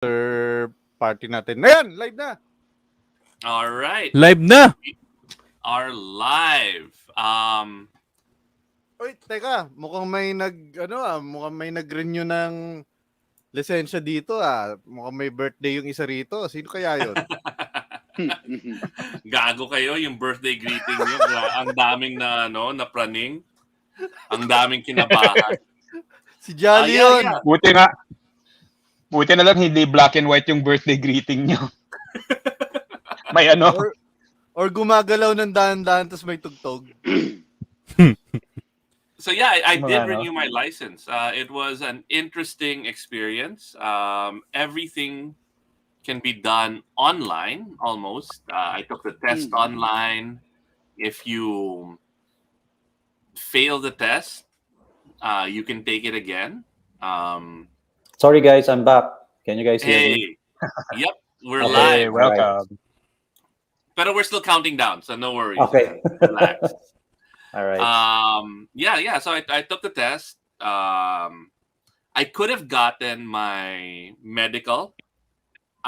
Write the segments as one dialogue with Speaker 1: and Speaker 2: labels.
Speaker 1: after party natin. Ayan, live na!
Speaker 2: All right.
Speaker 3: Live na!
Speaker 2: Are live.
Speaker 1: Uy, teka, mukhang may nag-renew ng lisensya dito ah. Mukhang may birthday yung isa rito. Sino kaya yun?
Speaker 2: Gago kayo yung birthday greeting niyo. Ang daming na praning. Ang daming kinabahan.
Speaker 1: Si Jolly yun.
Speaker 2: Yeah.
Speaker 4: Buti na lang hindi black and white yung birthday greeting nyo. May
Speaker 1: Or gumagalaw ng dahan-dahan tapos may tugtog.
Speaker 2: So yeah, I did renew my license. It was an interesting experience. Everything can be done online almost. I took the test online. If you fail the test, you can take it again.
Speaker 5: Sorry guys, I'm back. Can you guys hear me?
Speaker 2: Yep, we're
Speaker 4: Hey,
Speaker 2: live.
Speaker 4: welcome.
Speaker 2: But we're still counting down, so no worries.
Speaker 5: Okay.
Speaker 2: Relax.
Speaker 5: All right.
Speaker 2: Yeah. So I took the test. I could have gotten my medical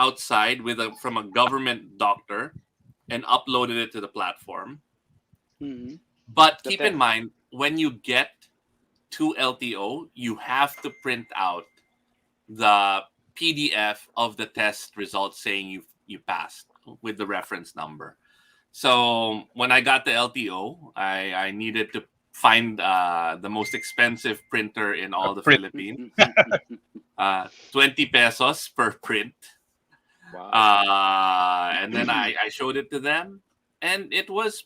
Speaker 2: outside from a government doctor and uploaded it to the platform.
Speaker 6: Mm-hmm.
Speaker 2: But keep in mind, when you get to LTO, you have to print out the PDF of the test results saying you passed with the reference number. So when I got the LTO, I needed to find the most expensive printer in all the Philippines. 20 pesos per print.
Speaker 6: Wow.
Speaker 2: And then I showed it to them, and it was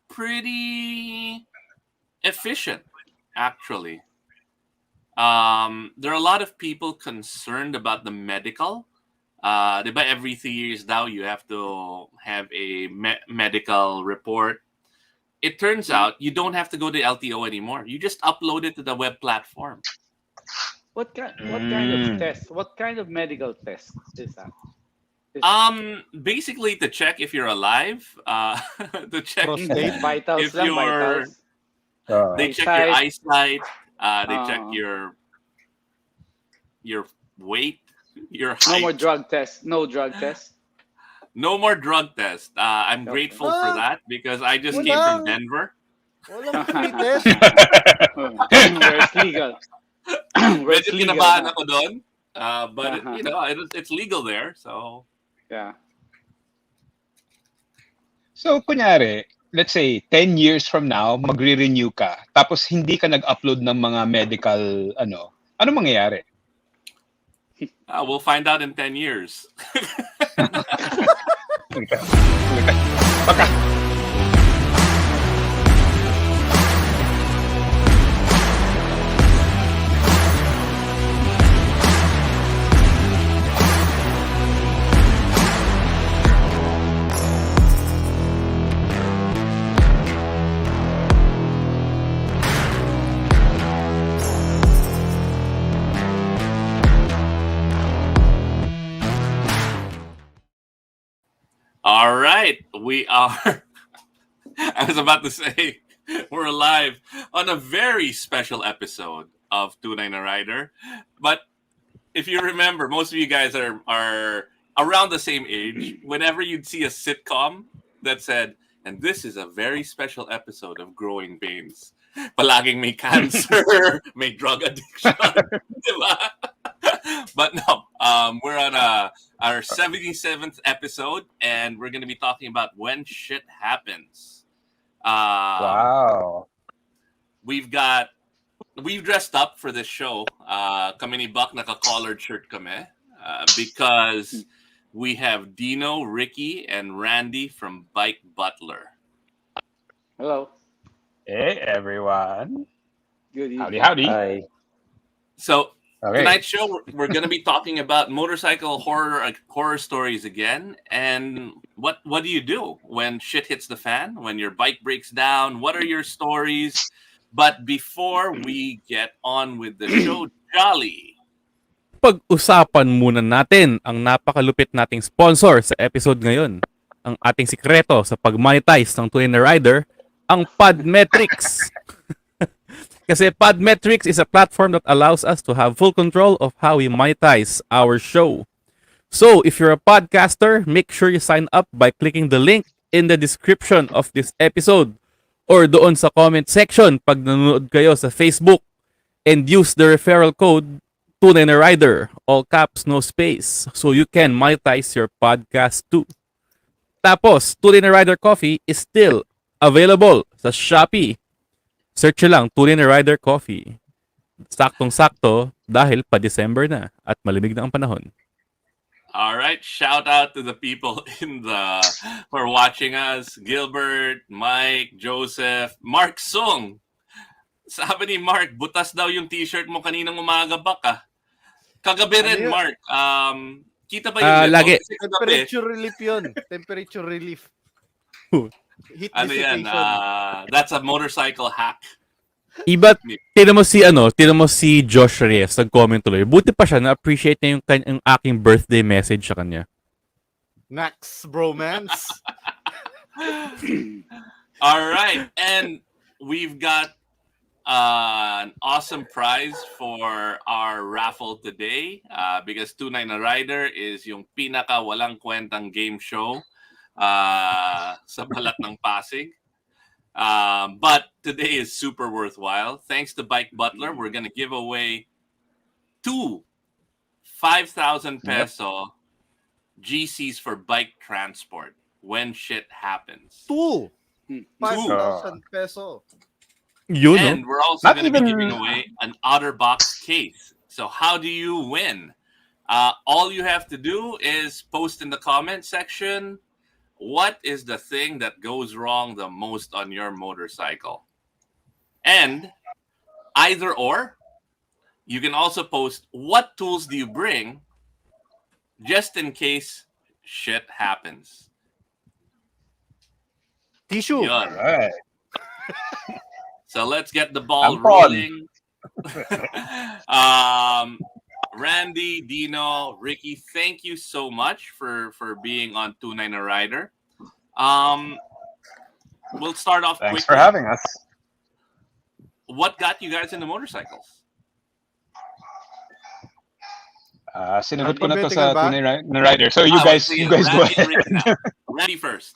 Speaker 2: pretty efficient, actually. There are a lot of people concerned about the medical. Diba every 3 years now you have to have a medical report. It turns out you don't have to go to LTO anymore. You just upload it to the web platform.
Speaker 6: What kind of test? What kind of medical test is that?
Speaker 2: Basically to check if you're alive, to check
Speaker 1: Prostate.
Speaker 6: Vitals
Speaker 2: if
Speaker 6: lang,
Speaker 2: you're
Speaker 6: vitals.
Speaker 2: they check your
Speaker 6: Eyesight.
Speaker 2: eyesight, they check your weight, your height.
Speaker 6: No more drug test. No drug test.
Speaker 2: No more drug test. I'm
Speaker 6: Okay.
Speaker 2: grateful for that because I just came
Speaker 1: Wala.
Speaker 2: from Denver.
Speaker 1: Walang free test.
Speaker 6: Where it's legal. Where it's
Speaker 2: Medyo
Speaker 6: legal.
Speaker 2: kinabahan ako doon. But it's legal there. So
Speaker 6: Yeah.
Speaker 4: So, kunyari, let's say, 10 years from now, magre-renew ka, tapos hindi ka nag-upload ng mga medical, ano mangyayari?
Speaker 2: we'll find out in 10 years.
Speaker 4: Baka,
Speaker 2: All right, we are. I was about to say we're live on a very special episode of Tunay na Rider. But if you remember, most of you guys are around the same age. Whenever you'd see a sitcom that said, "And this is a very special episode of Growing Pains," palaging may cancer, may drug addiction, diba? But no, we're on our 77th episode, and we're going to be talking about when shit happens.
Speaker 4: wow.
Speaker 2: We've dressed up for this show. Kami ni Buck naka-collared shirt kami because we have Dino, Ricky, and Randy from Bike Butler.
Speaker 6: Hello.
Speaker 4: Hey, everyone.
Speaker 6: Good evening.
Speaker 4: Howdy.
Speaker 5: Hi.
Speaker 2: So
Speaker 4: Okay.
Speaker 2: tonight's show, we're going to be talking about motorcycle horror stories again. And what do you do when shit hits the fan? When your bike breaks down? What are your stories? But before we get on with the show, Jolly,
Speaker 3: Pag-usapan muna natin ang napakalupit nating sponsor sa episode ngayon. Ang ating sikreto sa pag-monetize ng Tunay na Rider, ang Podmetrics. Kasi Podmetrics is a platform that allows us to have full control of how we monetize our show. So, if you're a podcaster, make sure you sign up by clicking the link in the description of this episode or doon sa comment section pag nanonood kayo sa Facebook, and use the referral code Tunay na Rider, all caps, no space, so you can monetize your podcast too. Tapos, Tunay na Rider Coffee is still available sa Shopee. Search nyo lang, Tunay na Rider Coffee. Saktong-sakto dahil pa December na at malamig na ang panahon.
Speaker 2: All right, shout out to the people who are watching us: Gilbert, Mike, Joseph, Mark Sung. Sabi ni Mark, butas daw yung t-shirt mo kaninang umaga, baka. Kagabi rin,
Speaker 1: Ano yun?
Speaker 2: Mark. Kita ba yung
Speaker 3: lagi.
Speaker 2: Kasi kagabi,
Speaker 1: Temperature relief yun. Temperature relief. Heat
Speaker 2: ano yan,
Speaker 1: dissipation.
Speaker 2: that's a motorcycle hack.
Speaker 3: Iba, tinan mo si Josh Reyes, nag-comment tuloy. Buti pa siya, na-appreciate niya yung aking birthday message sa kanya.
Speaker 1: Nax, bromance.
Speaker 2: All right, and we've got an awesome prize for our raffle today because Tunay na Rider is yung pinaka walang kwentang game show sa balat ng Pasig. But today is super worthwhile. Thanks to Bike Butler, we're going to give away 2 5,000 peso GCs for bike transport when shit happens.
Speaker 1: 2.
Speaker 6: Hmm.
Speaker 1: 5,000 peso.
Speaker 3: Yun, no?
Speaker 2: And we're also
Speaker 4: Not
Speaker 2: going to be
Speaker 4: even-
Speaker 2: giving away an OtterBox case. So how do you win? All you have to do is post in the comment section, what is the thing that goes wrong the most on your motorcycle? And either or, you can also post what tools do you bring just in case shit happens.
Speaker 1: Tissue.
Speaker 2: Yun.
Speaker 4: Alright.
Speaker 2: So let's get the ball
Speaker 4: Tampon.
Speaker 2: rolling. Randy, Dino, Ricky, thank you so much for being on Tunay na Rider. We'll start off
Speaker 4: Thanks
Speaker 2: quickly.
Speaker 4: for having us.
Speaker 2: What got you guys into motorcycles?
Speaker 4: Sinagot ko na to sa
Speaker 1: Alphabetical ba?
Speaker 4: Tunay na Rider. So you guys
Speaker 2: sige,
Speaker 4: go
Speaker 2: Randy,
Speaker 4: ahead.
Speaker 2: Ricky now. Randy first.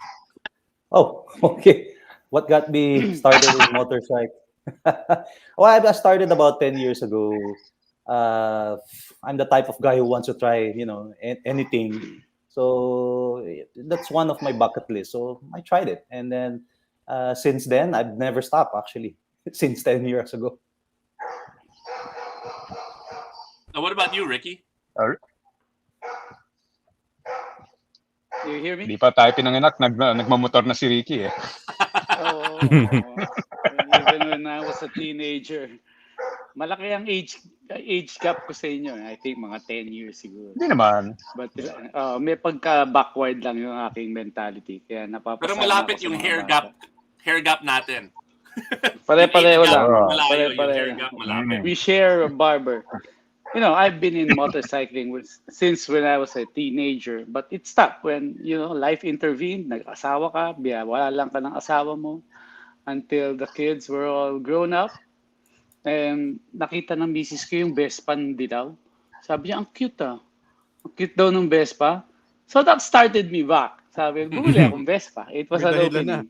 Speaker 5: Oh, okay. What got me started in motorcycle? Well, I started about 10 years ago. I'm the type of guy who wants to try, anything. So that's one of my bucket list. So I tried it. And then since then, I've never stopped, actually, since 10 years ago.
Speaker 2: So what about you, Ricky?
Speaker 6: Do you hear me?
Speaker 4: Hindi pa tayo pinanganak, nagmamotor na si Ricky eh.
Speaker 6: Oh, even when I was a teenager. Malaki ang age gap ko sa inyo. I think mga 10 years siguro.
Speaker 4: Hindi naman.
Speaker 6: But may pagka-backward lang yung aking mentality. Kaya napapasama
Speaker 2: Pero malapit
Speaker 6: ako sa
Speaker 2: yung
Speaker 6: mga
Speaker 2: hair
Speaker 6: bata.
Speaker 2: gap natin.
Speaker 6: Pare-pareho
Speaker 2: Yung age
Speaker 6: lang.
Speaker 2: gap, malayo, yung
Speaker 6: Pare-pareho
Speaker 2: hair
Speaker 6: lang.
Speaker 2: gap malapit.
Speaker 6: We share a barber. I've been in motorcycling since when I was a teenager, but it stopped when, life intervened, nag-asawa ka, wala lang ka ng asawa mo until the kids were all grown up. And nakita ng misis ko yung Vespa ng dilaw. Sabi niya, ang cute ah. Ang cute daw ng Vespa. So that started me back. Sabi, bumili akong Vespa. It was
Speaker 1: May
Speaker 6: an
Speaker 1: dahilan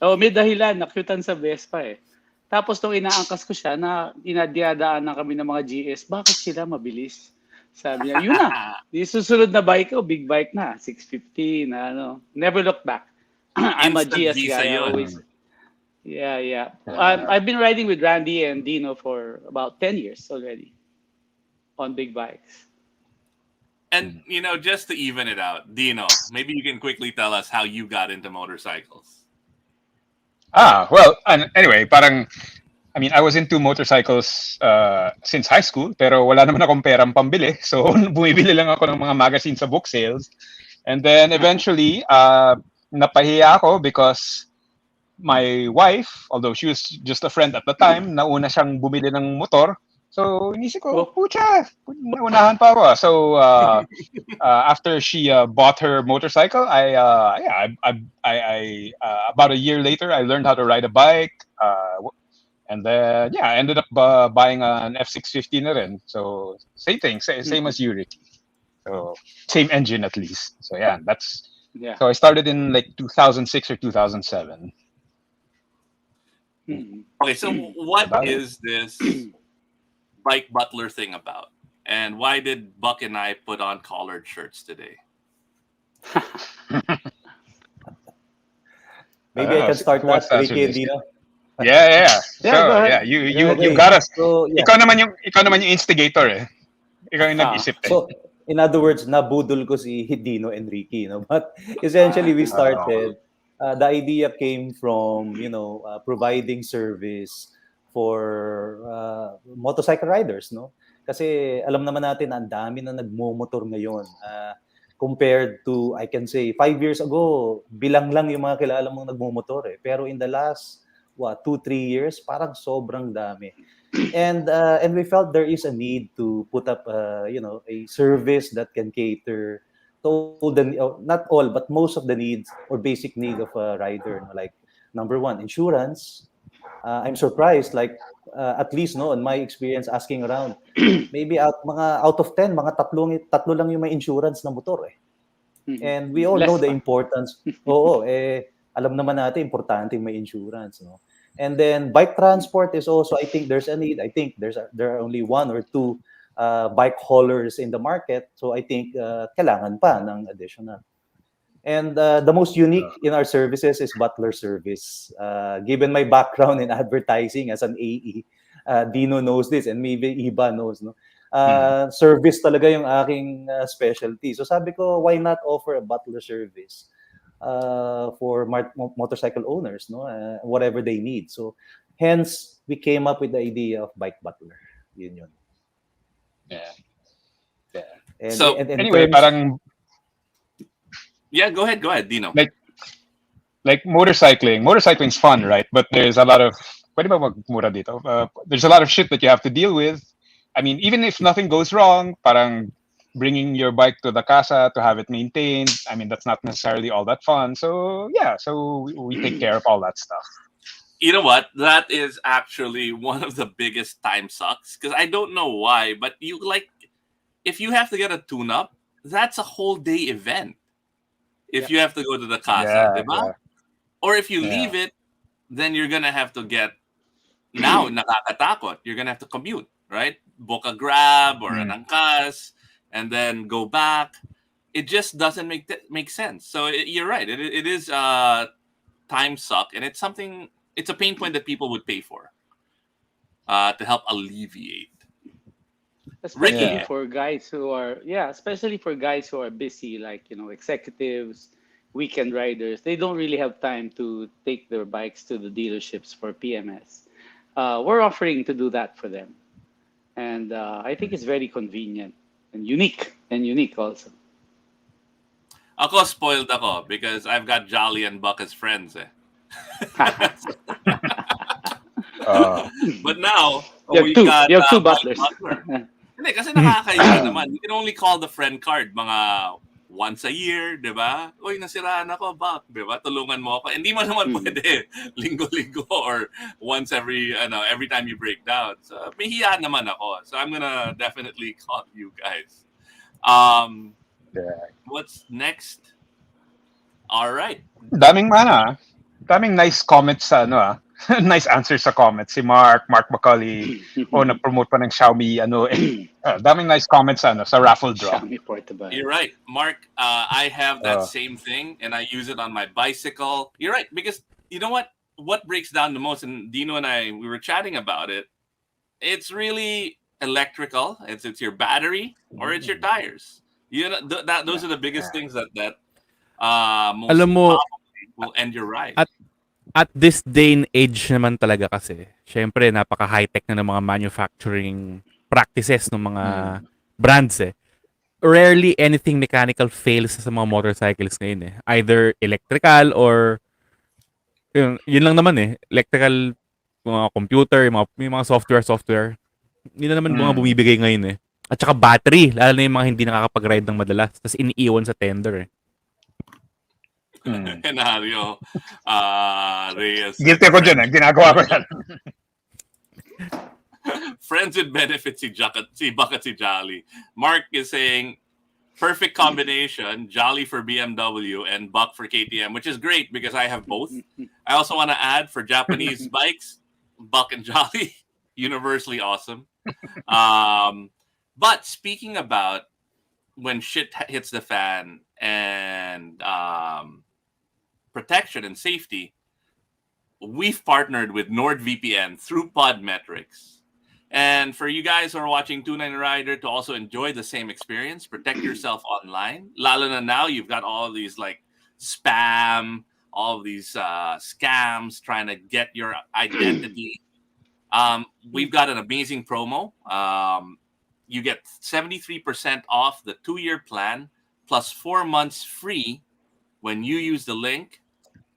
Speaker 6: opening. May dahilan. Nakyutan sa Vespa eh. Tapos nung inaangkas ko siya, inadiyadaan kami ng mga GS, bakit sila mabilis? Sabi niya, yun na. Di susunod na bike ko, big bike na, 650 na ano. Never look back. I'm a
Speaker 2: Instant
Speaker 6: GS
Speaker 2: visa
Speaker 6: guy.
Speaker 2: yun.
Speaker 6: Always. Yeah. I've been riding with Randy and Dino for about 10 years already on big bikes.
Speaker 2: And, just to even it out, Dino, maybe you can quickly tell us how you got into motorcycles.
Speaker 4: Well, anyway, I was into motorcycles since high school, pero wala naman akong perang pambili. So, bumibili lang ako ng mga magazine sa book sales. And then eventually, napahiya ako because my wife, although she was just a friend at the time, nauna siyang bumili ng motor. So, inisip ko, pucha, naunahan pa ako. So, after she bought her motorcycle, about a year later, I learned how to ride a bike. And then, I ended up buying an F650 na rin. So, same thing, same as you, Ricky. So same engine at least. So yeah, that's
Speaker 6: Yeah.
Speaker 4: so I started in like 2006 or 2007.
Speaker 6: Mhm.
Speaker 2: Okay, so what
Speaker 4: About it.
Speaker 2: is this Bike Butler thing about? And why did Buck and I put on collared shirts today?
Speaker 5: Maybe I can start
Speaker 4: Who wants
Speaker 5: that,
Speaker 4: to answer
Speaker 5: Ricky and
Speaker 4: this?
Speaker 5: Dino.
Speaker 4: Yeah, yeah.
Speaker 6: Yeah, go
Speaker 4: So
Speaker 6: ahead.
Speaker 4: yeah, you
Speaker 6: Go
Speaker 4: you
Speaker 6: ahead.
Speaker 4: got us.
Speaker 5: So yeah.
Speaker 4: Ikaw naman yung instigator eh. Ikaw yung
Speaker 6: Ah,
Speaker 4: nag-isip eh.
Speaker 5: So in other words, nabudol ko si Dino and Ricky, no? But essentially, we started. The idea came from providing service for motorcycle riders, no? Kasi alam naman natin ang dami na nagmo-motor ngayon. Compared to, I can say, 5 years ago, bilang lang yung mga kilala mong nagmo-motor eh. Pero in the last 2-3 years, parang sobrang dami. And we felt there is a need to put up a service that can cater to all not all but most of the needs or basic need of a rider, no? Like number one, insurance. I'm surprised, like at least no, in my experience asking around, maybe out of 10, mga tatlo lang yung may insurance na motor eh. And we all know
Speaker 6: less
Speaker 5: the
Speaker 6: pa.
Speaker 5: importance. Oo, alam naman natin importante may insurance, no? And then bike transport is also, I think there's a need. I think there are only one or two bike haulers in the market. So I think kailangan pa ng additional. And the most unique in our services is butler service. Given my background in advertising as an AE, Dino knows this and maybe Iba knows, no? Service talaga yung aking specialty. So sabi ko, why not offer a butler service for motorcycle owners, no? Whatever they need. So hence, we came up with the idea of Bike Butler. Yun.
Speaker 4: Yeah.
Speaker 5: And,
Speaker 2: So,
Speaker 5: and in
Speaker 4: Anyway,
Speaker 5: terms,
Speaker 4: parang
Speaker 2: Yeah, go ahead, Dino.
Speaker 4: like motorcycling's fun, right? But there's a lot of pwede ba magmura dito? There's a lot of shit that you have to deal with. I mean, even if nothing goes wrong, parang bringing your bike to the casa to have it maintained, I mean, that's not necessarily all that fun. So yeah, so we take care of all that stuff.
Speaker 2: You know what? That is actually one of the biggest time sucks because I don't know why, but if you have to get a tune-up, that's a whole day event. If you have to go to the casa,
Speaker 4: Yeah,
Speaker 2: diba?
Speaker 4: yeah.
Speaker 2: Or if you
Speaker 4: Yeah.
Speaker 2: leave it, then you're gonna have to get now nakakatakot. You're gonna have to commute, right? Book a Grab or an angkas, and then go back. It just doesn't make sense. So you're right. It is time suck, and it's something. It's a pain point that people would pay for to help alleviate.
Speaker 6: Especially
Speaker 2: Ricky.
Speaker 6: for guys who are especially for guys who are busy, like executives, weekend riders. They don't really have time to take their bikes to the dealerships for PMS. We're offering to do that for them, and I think it's very convenient and unique also.
Speaker 2: Ako spoiled ako because I've got Jolly and Buck as friends eh. But now we got
Speaker 6: You have two
Speaker 2: Bike
Speaker 6: butlers.
Speaker 2: Butler. Hindi, kasi nakakahiya naman. You can only call the friend card mga once a year, di ba? Uy, nasiraan ako, Buck, di ba? Tulungan mo ako. Hindi mo naman pwede linggo-linggo or once every time you break down. So, may hiya naman ako. So, I'm gonna definitely call you guys. What's next? All right.
Speaker 4: Daming nice comments sa nice answers sa comments. Si Mark McCauley, nag-promote pa ng Xiaomi, daming nice comments sa raffle draw.
Speaker 6: Xiaomi portable.
Speaker 2: You're right, Mark. I have that same thing, and I use it on my bicycle. You're right, because you know what? What breaks down the most, and Dino and I, we were chatting about it. It's really electrical. It's your battery or it's your tires. Those are the biggest things that most
Speaker 3: Alam mo,
Speaker 2: probably will end your ride.
Speaker 3: At this day and age naman talaga kasi, syempre napaka-high-tech na ng mga manufacturing practices ng mga brands eh. Rarely anything mechanical fails sa mga motorcycles ngayon eh. Either electrical or yun lang naman eh. Electrical, mga computer, yung mga software. Yun na naman mga bumibigay ngayon eh. At saka battery, lalo na yung mga hindi nakakapag-ride ng madalas. Tapos iniiwan sa tender eh.
Speaker 2: Scenario Reyes.
Speaker 4: Guilty ako dyan ginagawa ko yan.
Speaker 2: Friends with benefits si Buck at si Jolly. Mark is saying perfect combination, Jolly for BMW and Buck for KTM, which is great because I have both. I also want to add for Japanese bikes, Buck and Jolly, universally awesome. But speaking about when shit hits the fan and protection and safety, we've partnered with NordVPN through Podmetrics. And for you guys who are watching 29 Rider to also enjoy the same experience, protect yourself online. Lalo na now, you've got all of these like spam, all of these scams trying to get your identity. We've got an amazing promo. You get 73% off the 2-year plan plus 4 months free when you use the link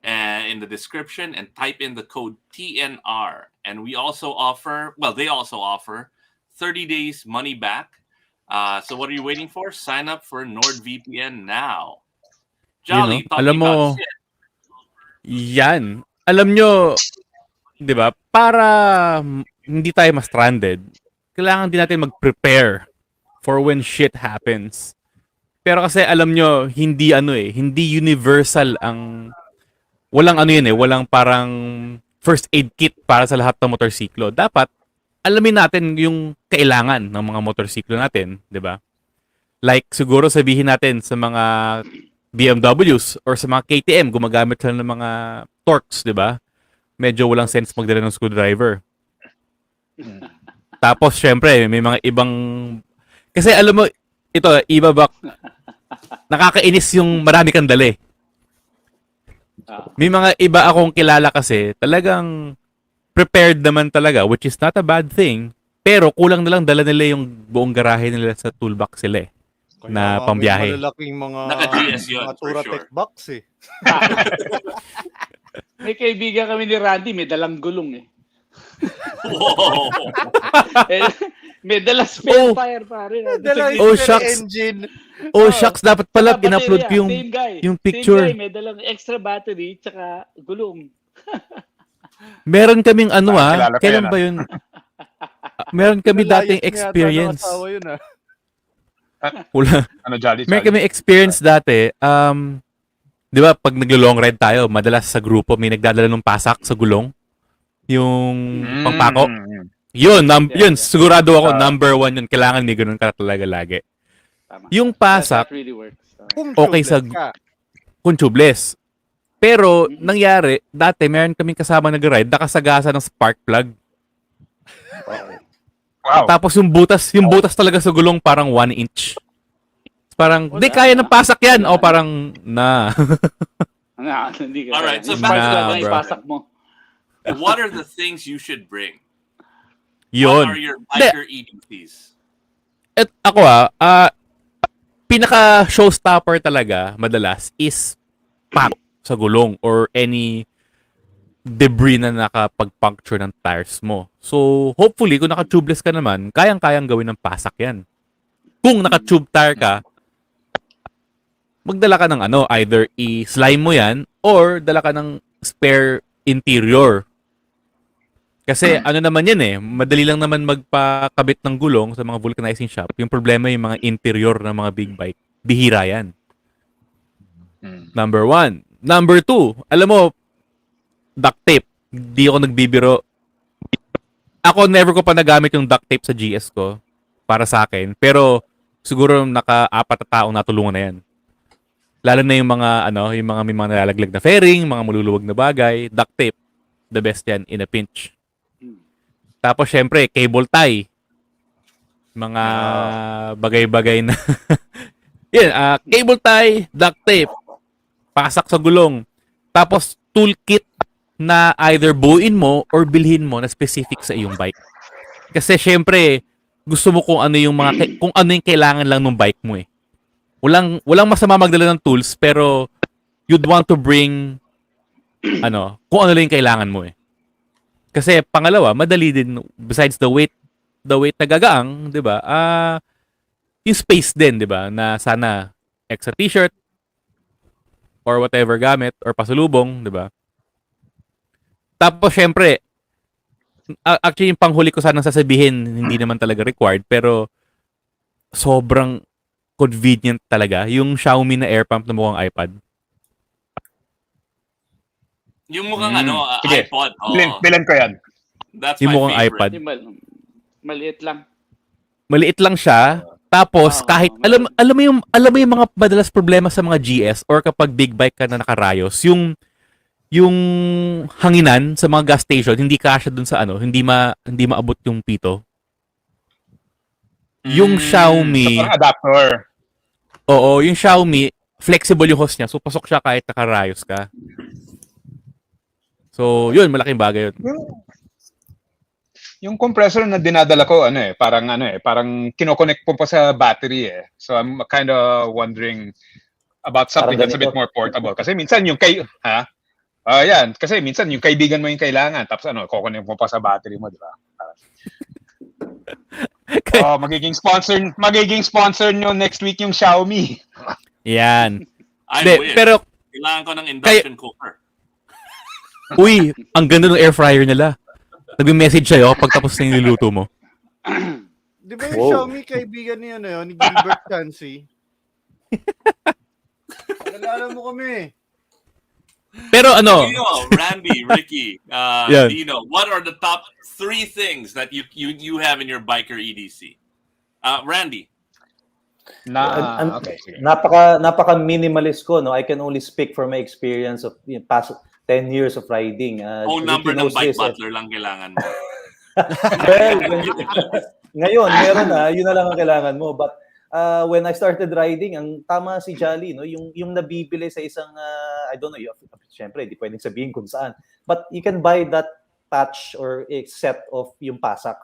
Speaker 2: in the description and type in the code TNR. And we also offer, they also offer 30 days money back. So what are you waiting for? Sign up for NordVPN now. Jolly, talking
Speaker 3: alam mo,
Speaker 2: about shit.
Speaker 3: yan. Alam nyo, di ba, para hindi tayo ma-stranded, kailangan din natin mag-prepare for when shit happens. Pero kasi alam nyo, hindi universal ang, walang walang parang first aid kit para sa lahat ng motorsiklo. Dapat, alamin natin yung kailangan ng mga motorsiklo natin, di ba? Like, siguro sabihin natin sa mga BMWs or sa mga KTM, gumagamit sila ng mga Torx, di ba? Medyo walang sense magdala ng screwdriver. Tapos, syempre, may mga ibang... Kasi alam mo, ito, iba ba? Nakakainis yung marami kang dali. May mga iba akong kilala kasi, talagang prepared naman talaga, which is not a bad thing, pero kulang na lang dala nila yung buong garahe nila sa toolbox sila eh.
Speaker 1: Kaya
Speaker 3: Na
Speaker 1: nga,
Speaker 3: pambiyahe.
Speaker 1: may malalaking mga
Speaker 2: Naka-GS yun, for
Speaker 1: Touratech
Speaker 2: sure.
Speaker 1: box eh.
Speaker 6: May kaibigan kami ni Randy, may dalang gulong eh.
Speaker 2: Whoa!
Speaker 6: May dalang spare
Speaker 3: Oh.
Speaker 6: tire pare.
Speaker 1: Dala
Speaker 3: Oh,
Speaker 1: spare
Speaker 3: shucks.
Speaker 1: engine.
Speaker 3: Oh, shucks, dapat pala
Speaker 6: Tsaka
Speaker 3: in-upload ko
Speaker 6: baterya,
Speaker 3: yung
Speaker 6: Same
Speaker 3: picture.
Speaker 6: guy, may dalang extra battery tsaka gulong.
Speaker 3: Meron kaming
Speaker 4: Kilala ko
Speaker 3: kailan
Speaker 4: yan,
Speaker 3: ba yun? Meron kami
Speaker 1: Pinalayas
Speaker 3: dating
Speaker 1: niya yata ng
Speaker 3: experience.
Speaker 1: asawa yun, ah.
Speaker 3: Wala.
Speaker 4: Jolly?
Speaker 3: May kami experience dati. Di ba, pag naglo-long ride tayo, madalas sa grupo may nagdadala ng pasak sa gulong. Yung pangpako. Yun,
Speaker 6: Yeah.
Speaker 3: sigurado ako, number 1 yun. Kailangan may ganun ka talaga lagi.
Speaker 6: Tama.
Speaker 3: Yung pasak,
Speaker 6: That really works.
Speaker 1: Kung
Speaker 3: Okay sa-
Speaker 1: tubeless ka.
Speaker 3: kung tubeless. Pero, nangyari, dati, meron kaming kasama nag-ride, nakasagasa ng spark plug.
Speaker 4: Wow.
Speaker 3: Tapos yung butas talaga sa gulong parang 1 inch. Parang, di kaya ng pasak yan. O parang, na.
Speaker 6: Hindi ka.
Speaker 2: Alright, so
Speaker 6: spark
Speaker 2: back-
Speaker 6: plug na
Speaker 3: bro.
Speaker 6: ipasak mo.
Speaker 2: What are the things you should bring? What
Speaker 3: Yun.
Speaker 2: are your biker EDCs?
Speaker 3: At ako pinaka showstopper talaga madalas is pop sa gulong or any debris na nakapag-puncture ng tires mo. So, hopefully, kung naka-tubeless ka naman, kayang-kayang gawin ng pasak yan. Kung naka-tube tire ka, magdala ka ng either i-slime mo yan or dala ka ng spare interior. Kasi naman yan madali lang naman magpakabit ng gulong sa mga vulcanizing shop. Yung problema yung mga interior ng mga big bike. Bihira yan. Number 1. Number 2, alam mo, duct tape. Di ako nagbibiro. Ako never ko pa nagamit yung duct tape sa GS ko para sa akin. Pero siguro naka-4 na taong natulungan na yan. Lalo na yung mga may mga nalalaglag na fairing, mga maluluwag na bagay, duct tape. The best yan in a pinch. Tapos syempre, cable tie. Mga bagay-bagay na cable tie, duct tape, pasak sa gulong. Tapos toolkit na either buuin mo or bilhin mo na specific sa iyong bike. Kasi syempre, gusto mo kung ano yung kailangan lang ng bike mo eh. Walang masama magdala ng tools pero you'd want to bring kung ano lang yung kailangan mo eh. Kasi pangalawa, madali din besides the weight na gagaang, 'di ba? Yung space din, 'di ba? Na sana extra t-shirt or whatever gamit or pasalubong, 'di ba? Tapos syempre, actually yung panghuli ko sana sasabihin, hindi naman talaga required pero sobrang convenient talaga, yung Xiaomi na air pump na mukhang iPad.
Speaker 2: Yung mukhang
Speaker 4: Sige.
Speaker 2: iPod.
Speaker 4: Bilan ko yan.
Speaker 2: That's
Speaker 3: Yung
Speaker 2: my
Speaker 3: mukhang
Speaker 2: favorite.
Speaker 3: iPad.
Speaker 6: Yung maliit lang.
Speaker 3: Maliit lang siya. Tapos kahit alam mo yung mga madalas problema sa mga GS or kapag big bike ka na nakarayos, yung hanginan sa mga gas station hindi kasya dun sa hindi maabot yung pito. Yung Xiaomi,
Speaker 4: Parang adapter.
Speaker 3: oo, yung Xiaomi flexible yung hose niya. So pasok siya kahit nakarayos ka. So, yun, malaking bagay yun.
Speaker 4: Yung compressor na dinadala ko, parang kinoconnect po pa sa battery eh. So I'm kind of wondering about something
Speaker 5: Parang
Speaker 4: that's a bit
Speaker 5: ganito.
Speaker 4: more portable. Kasi minsan yung yan. Kasi minsan yung kaibigan mo yung kailangan. Tapos coconnect mo pa sa battery mo, di ba? Magiging sponsor nyo next week yung Xiaomi.
Speaker 3: Yan.
Speaker 2: I
Speaker 3: De,
Speaker 2: wish.
Speaker 3: pero,
Speaker 2: Kailangan ko ng induction cooker.
Speaker 3: uy, ang ganda ng air fryer nila. Nagme-message sa'yo pag tapos na yung niluto mo.
Speaker 1: Di ba yung
Speaker 5: Wow.
Speaker 1: Xiaomi kaibigan niya ni Gilbert Chansey? Nalala mo kami.
Speaker 3: Pero
Speaker 2: Dino, Randy, Ricky,
Speaker 3: Yan.
Speaker 2: Dino, what are the top 3 things that you have in your biker EDC? Randy.
Speaker 4: Okay, sige.
Speaker 5: Napaka minimalist ko, no. I can only speak from my experience of past 10 years of riding.
Speaker 2: Phone number
Speaker 5: Ricky
Speaker 2: ng
Speaker 5: knows
Speaker 2: Bike
Speaker 5: this,
Speaker 2: Butler lang kailangan mo.
Speaker 5: Well, ngayon meron na, yun na lang ang kailangan mo. But when I started riding, ang tama si Jolly, no, yung nabibili sa isang I don't know, syempre hindi pwedeng sabihin kung saan. But you can buy that patch or a set of yung pasak.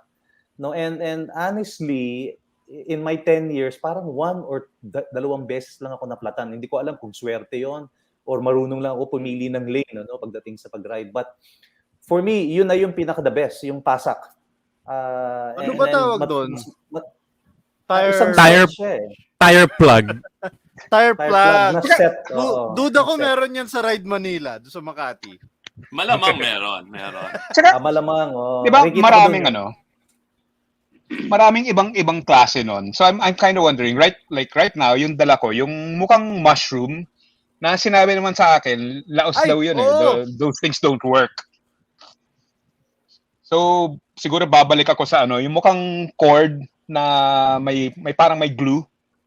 Speaker 5: No, and honestly, in my 10 years, parang 1 or 2 beses lang ako naplatan. Hindi ko alam kung swerte 'yon or marunong lang ako pumili ng lane pagdating sa pag-ride. But for me, yun na yung pinaka-the best, yung pasak.
Speaker 1: Ano ba tawag doon?
Speaker 5: Isang
Speaker 3: Tire-
Speaker 5: set siya eh.
Speaker 3: tire plug.
Speaker 1: Tire
Speaker 5: Tire plug na
Speaker 1: plug.
Speaker 5: set. oo.
Speaker 1: Duda ko
Speaker 5: Na set.
Speaker 1: meron yan sa Ride Manila, doon sa Makati.
Speaker 2: Malamang meron.
Speaker 4: Tsaka,
Speaker 5: Malamang.
Speaker 4: di ba,
Speaker 5: Nakikita ko
Speaker 4: maraming ibang klase nun. So I'm kind of wondering, right now, yung dala ko, yung mukhang mushroom, na sinabi naman sa akin, laos-law yun those things don't work. So, siguro babalik ako sa yung mukhang cord na may parang may glue.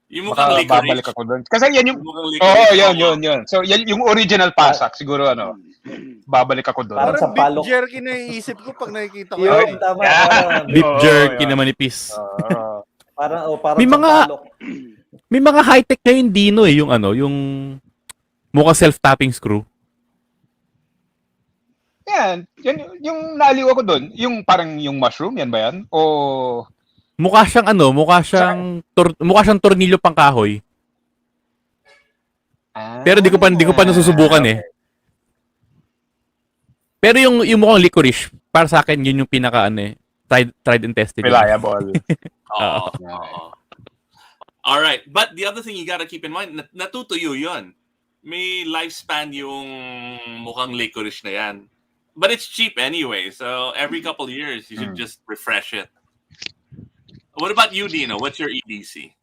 Speaker 2: Yung mukhang
Speaker 4: Baka
Speaker 2: licorice.
Speaker 4: babalik ako doon. Kasi yan yung...
Speaker 2: Yung mukhang licorice.
Speaker 4: yun. So, yan yung original pasak. Siguro, babalik ako doon.
Speaker 5: Parang
Speaker 1: Parang
Speaker 5: sa
Speaker 1: beef
Speaker 5: palok.
Speaker 1: jerky na iisip ko pag nakikita ko
Speaker 5: Yun,
Speaker 1: yun.
Speaker 5: tama.
Speaker 3: Beef
Speaker 4: Oo,
Speaker 3: jerky
Speaker 4: yan.
Speaker 3: na manipis.
Speaker 5: Parang
Speaker 3: May
Speaker 5: sa
Speaker 3: mga-
Speaker 5: palok.
Speaker 3: May mga high-tech na yung Dino yung mukha self-tapping screw.
Speaker 4: Yan yung naliw ako doon. Yung parang yung mushroom, yan ba yan? O...
Speaker 3: Mukha siyang tornilyo pang kahoy. Pero di ko pa nasusubukan eh. Pero yung mukhang licorice, para sa akin yun yung pinaka tried and tested.
Speaker 4: Reliable.
Speaker 2: Oo. All right. But the other thing you gotta keep in mind, natutuyo yun. May lifespan yung mukhang licorice na yan. But it's cheap anyway. So every couple years, you should just refresh it. What about you, Dino? What's your EDC?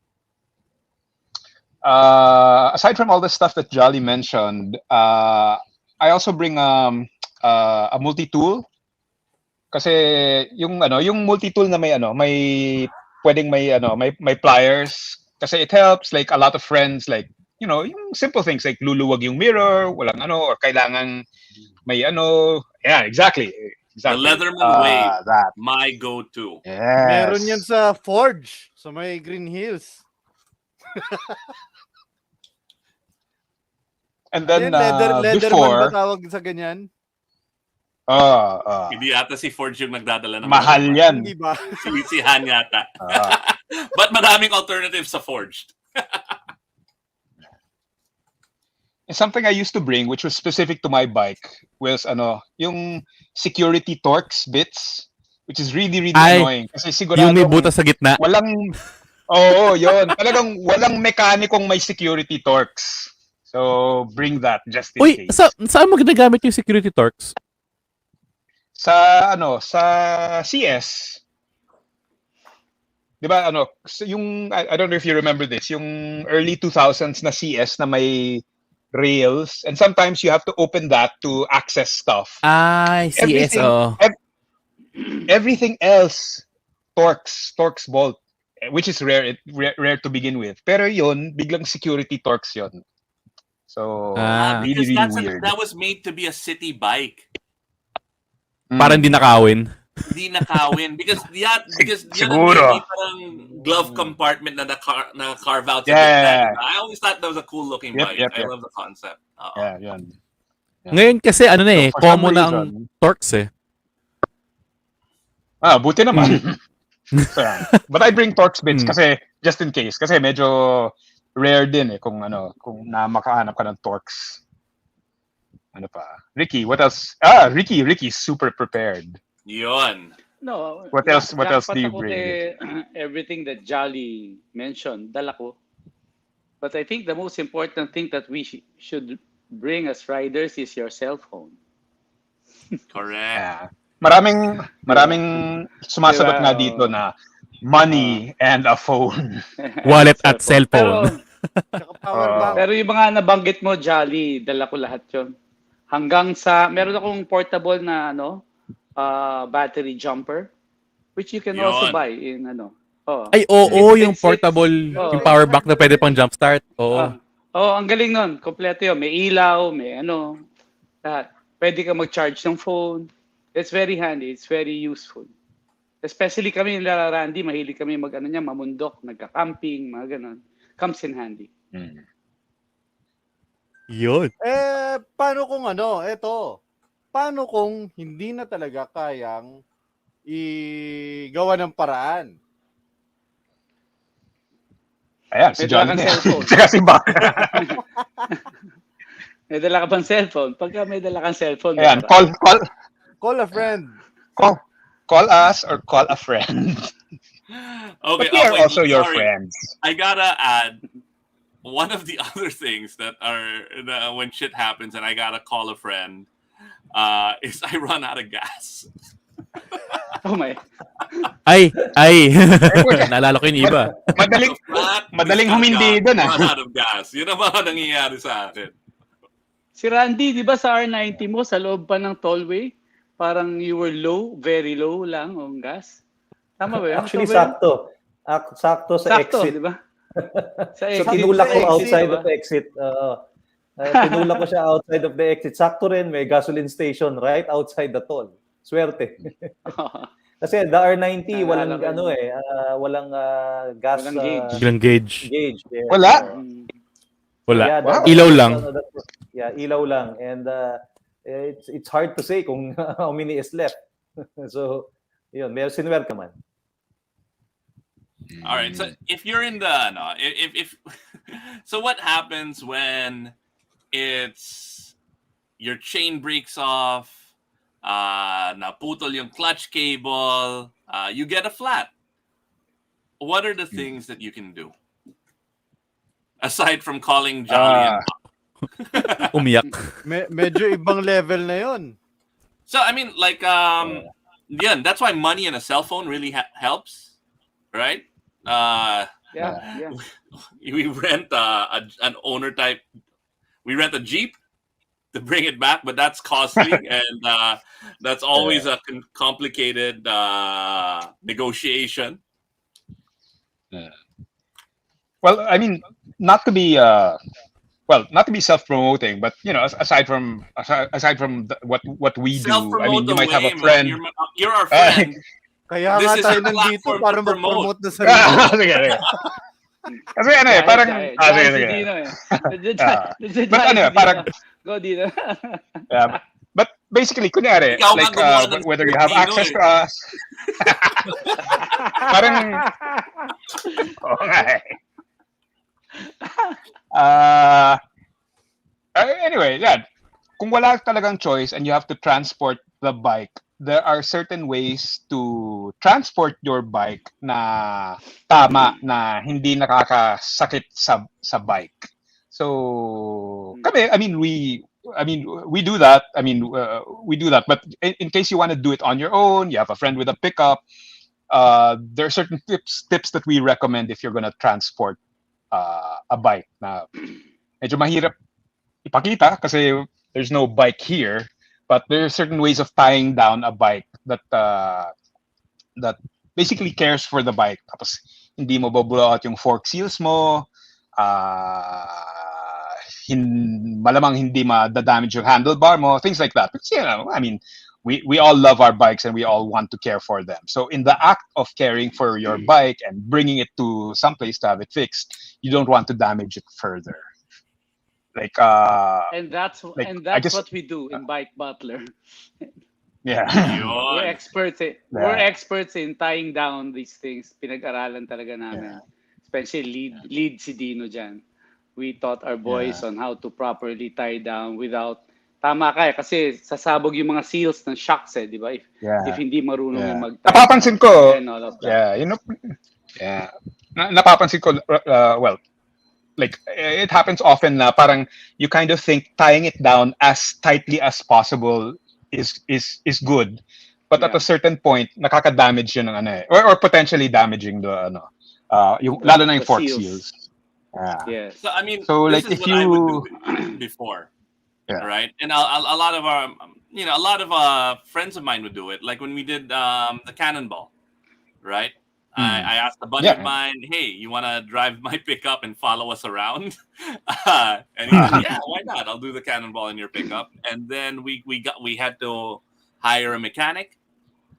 Speaker 4: Aside from all the stuff that Jolly mentioned, I also bring a multi-tool. Kasi yung multi-tool na may pwedeng may pliers kasi it helps like a lot of friends like yung simple things like luluwag yung mirror, walang or kailangan may yeah, exactly.
Speaker 2: The Leatherman Wave,
Speaker 4: that.
Speaker 2: my go-to.
Speaker 4: Yes.
Speaker 1: Meron yan sa Forge, sa may Green Hills.
Speaker 4: And then
Speaker 1: Leatherman
Speaker 4: before
Speaker 1: ba tawag sa ganyan?
Speaker 2: Hindi ata si Forge yung nagdadala ng
Speaker 4: mahal
Speaker 2: Leatherman.
Speaker 4: yan.
Speaker 1: Hindi ba?
Speaker 2: Si Han yata. But maraming alternatives sa Forged.
Speaker 4: Something I used to bring, which was specific to my bike, was yung security Torx bits, which is really, really annoying. Kasi sigurado
Speaker 3: Yung may butas sa gitna.
Speaker 4: yun. Talagang walang mekanikong may security Torx. So, bring that just in
Speaker 3: Uy,
Speaker 4: case.
Speaker 3: saan mo ginagamit yung security torques?
Speaker 4: Sa CS. di ba, yung, I don't know if you remember this, yung early 2000s na CS na may rails, and sometimes you have to open that to access stuff.
Speaker 3: Ay, CS,
Speaker 4: Everything,
Speaker 3: oh.
Speaker 4: everything else, Torx bolt, which is rare to begin with. Pero yun, biglang security Torx yun. So,
Speaker 2: because
Speaker 4: really weird.
Speaker 2: that was made to be a city bike.
Speaker 3: Parang di nakawin.
Speaker 2: Di nakawin because
Speaker 4: Siguro.
Speaker 2: may parang glove compartment na carve out sa
Speaker 4: Yeah.
Speaker 2: gitna. I always thought that was a cool looking bike.
Speaker 4: Yep.
Speaker 2: I love the concept.
Speaker 4: Yeah, yun.
Speaker 3: Ngayon kasi ano na
Speaker 4: So, for some
Speaker 3: common na ang
Speaker 4: reason-
Speaker 3: Torx eh.
Speaker 4: Buti naman. So, yan. But I bring Torx bits kasi just in case. Kasi medyo rare din kung na makahanap ka ng Torx. Ano pa? Ricky, what else? Ricky's super prepared.
Speaker 2: Yun.
Speaker 6: No.
Speaker 4: What else do you
Speaker 6: ako
Speaker 4: bring?
Speaker 6: Everything that Jolly mentioned, dala ko. But I think the most important thing that we should bring as riders is your cell phone.
Speaker 2: Correct.
Speaker 4: Yeah. Maraming sumasagot
Speaker 6: Diba?
Speaker 4: nga dito na money and a phone.
Speaker 3: Wallet at cellphone.
Speaker 1: Tsaka power bank.
Speaker 6: Pero yung mga nabanggit mo, Jolly, dala ko lahat yon. Hanggang sa, meron akong portable na battery jumper, which you can also
Speaker 2: Yun.
Speaker 6: buy in
Speaker 3: Ay, oo,
Speaker 6: It
Speaker 3: yung
Speaker 6: fits-
Speaker 3: portable,
Speaker 6: Oo.
Speaker 3: yung power bank na pwede pang jumpstart. Oo.
Speaker 6: ang galing nun. Kompleto yun. May ilaw, may lahat. Pwede ka mag-charge ng phone. It's very handy. It's very useful. Especially kami nila Randy, mahilig kami mamundok, nagka-camping, mga ganon. Comes in handy.
Speaker 3: Yun.
Speaker 1: Paano kung paano kung hindi na talaga kayang igawa ng paraan?
Speaker 4: Ayan, si
Speaker 6: May dala
Speaker 4: John.
Speaker 6: kang cellphone.
Speaker 4: Saka si Bak.
Speaker 6: May dala ka pang cellphone. Pagka may dala kang cellphone,
Speaker 4: Ayan,
Speaker 6: diba?
Speaker 1: Call a friend.
Speaker 4: call us or call a friend.
Speaker 2: Okay,
Speaker 4: But we are also your
Speaker 2: sorry.
Speaker 4: friends.
Speaker 2: I gotta add one of the other things that are when shit happens and I gotta call a friend is I run out of gas.
Speaker 6: Oh my.
Speaker 3: Ay. Naalala ko yung iba.
Speaker 4: Madaling humindi doon, ah.
Speaker 2: Run out of gas. Yun ang mga nangyayari sa akin.
Speaker 6: Si Randy, di ba sa R90 mo, sa loob pa ng tollway, parang you were low, very low lang ang gas? Tama ba yun?
Speaker 5: Actually,
Speaker 6: Tama ba yun?
Speaker 5: sakto sa
Speaker 6: Sakto,
Speaker 5: exit.
Speaker 6: di ba? Sa
Speaker 5: So,
Speaker 6: exit.
Speaker 5: tinulak ko
Speaker 1: Sa exit,
Speaker 5: outside
Speaker 6: diba?
Speaker 5: of the exit. Tinulak ko siya outside of the exit. Sakto rin, may gasoline station right outside the toll. Swerte. Kasi the R90, walang
Speaker 6: Naalala ko.
Speaker 5: walang gas
Speaker 6: Walang gauge.
Speaker 3: Biglang gauge.
Speaker 5: gauge. Yeah.
Speaker 4: Wala?
Speaker 3: Wala.
Speaker 5: Yeah,
Speaker 4: Wow.
Speaker 3: Ilaw lang.
Speaker 5: Ilaw lang. And it's hard to say kung how many is left. So, yun, may sinwer ka man.
Speaker 2: All right. So if you're in the if so what happens when it's your chain breaks off, naputol yung clutch cable, you get a flat. What are the things that you can do? Aside from calling Jolly and
Speaker 3: Umiyak.
Speaker 1: Medyo ibang level na yon.
Speaker 2: So I mean, like, that's why money and a cell phone really helps, right?
Speaker 6: Yeah.
Speaker 2: We rent an owner type. We rent a Jeep to bring it back, but that's costly and that's always a complicated negotiation.
Speaker 4: Well, I mean, not to be self-promoting, but aside from what we do, I mean, you might have a friend.
Speaker 2: You're our friend.
Speaker 1: Kaya
Speaker 2: This
Speaker 1: nga
Speaker 2: is
Speaker 1: tayo
Speaker 2: a
Speaker 1: nandito
Speaker 2: platform
Speaker 1: para
Speaker 2: to promote.
Speaker 1: mag-promote na sarili.
Speaker 4: Sige. Kasi parang sige. But parang
Speaker 6: Go dito.
Speaker 4: yeah, but basically, kunyari,
Speaker 2: Ikaw
Speaker 4: like
Speaker 2: gumawa ng
Speaker 4: whether you have
Speaker 2: Filipino
Speaker 4: access to us, parang oo nga eh. Anyway, yeah. Kung wala talagang choice and you have to transport the bike, there are certain ways to transport your bike na tama, na hindi nakakasakit sa bike. So, kami, we do that. We do that. But in case you want to do it on your own, you have a friend with a pickup, there are certain tips that we recommend if you're gonna transport a bike. Na medyo mahirap ipakita kasi there's no bike here, but there are certain ways of tying down a bike that basically cares for the bike. Tapos hindi mo babulaot yung fork seals mo. Malamang hindi ma-damage yung handlebar mo, things like that. But I mean, we all love our bikes and we all want to care for them. So in the act of caring for your bike and bringing it to someplace to have it fixed, you don't want to damage it further. Like
Speaker 6: And that's
Speaker 4: like,
Speaker 6: and
Speaker 4: I
Speaker 6: that's
Speaker 4: guess
Speaker 6: what we do in Bike Butler.
Speaker 4: yeah.
Speaker 6: We're
Speaker 2: Yun.
Speaker 6: experts we're experts in tying down these things. Pinag-aralan talaga namin. Especially lead si Dino dyan. We taught our boys on how to properly tie down without tama ka kasi sasabog yung mga seals ng shocks di ba? If hindi marunong yung mag-tie
Speaker 4: Napapansin
Speaker 6: down
Speaker 4: ko,
Speaker 6: and all of that.
Speaker 4: napapansin ko, well, like it happens often na parang you kind of think tying it down as tightly as possible is good, but at a certain point nakaka-damage yun ng or potentially damaging the yung lalo na yung
Speaker 6: The
Speaker 4: fork
Speaker 6: seals.
Speaker 4: seals. Yeah.
Speaker 6: Yes.
Speaker 2: So I mean,
Speaker 4: So
Speaker 2: this
Speaker 4: like
Speaker 2: is
Speaker 4: if
Speaker 2: what I would
Speaker 4: you
Speaker 2: do before,
Speaker 4: Yeah.
Speaker 2: right? And a lot of our, a lot of friends of mine would do it. Like when we did the cannonball, right? I asked a buddy of mine, "Hey, you want to drive my pickup and follow us around?" And he said, "Yeah, why not? I'll do the cannonball in your pickup." And then we had to hire a mechanic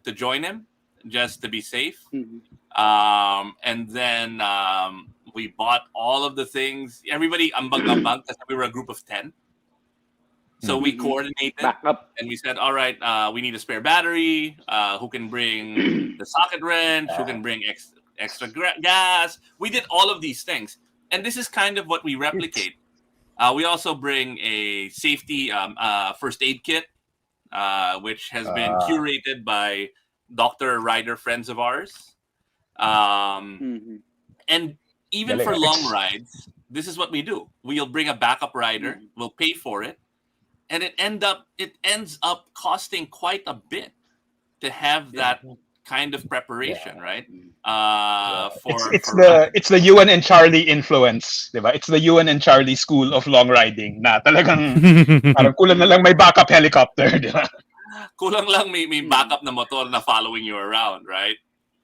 Speaker 2: to join him just to be safe. And then we bought all of the things. Everybody ambag because we were a group of 10. So we coordinated
Speaker 6: Backup.
Speaker 2: and we said, all right, we need a spare battery. Who can bring the socket wrench? Who can bring extra gas? We did all of these things. And this is kind of what we replicate. We also bring a safety first aid kit, which has been curated by doctor rider friends of ours. And even for long rides, this is what we do. We'll bring a backup rider. We'll pay for it. And it ends up costing quite a bit to have that kind of preparation, right?
Speaker 4: It's the Ewan and Charlie influence, di ba? It's the Ewan and Charlie school of long riding na talagang parang kulang na lang may backup helicopter, di ba?
Speaker 2: Kulang lang may backup na motor na following you around, right?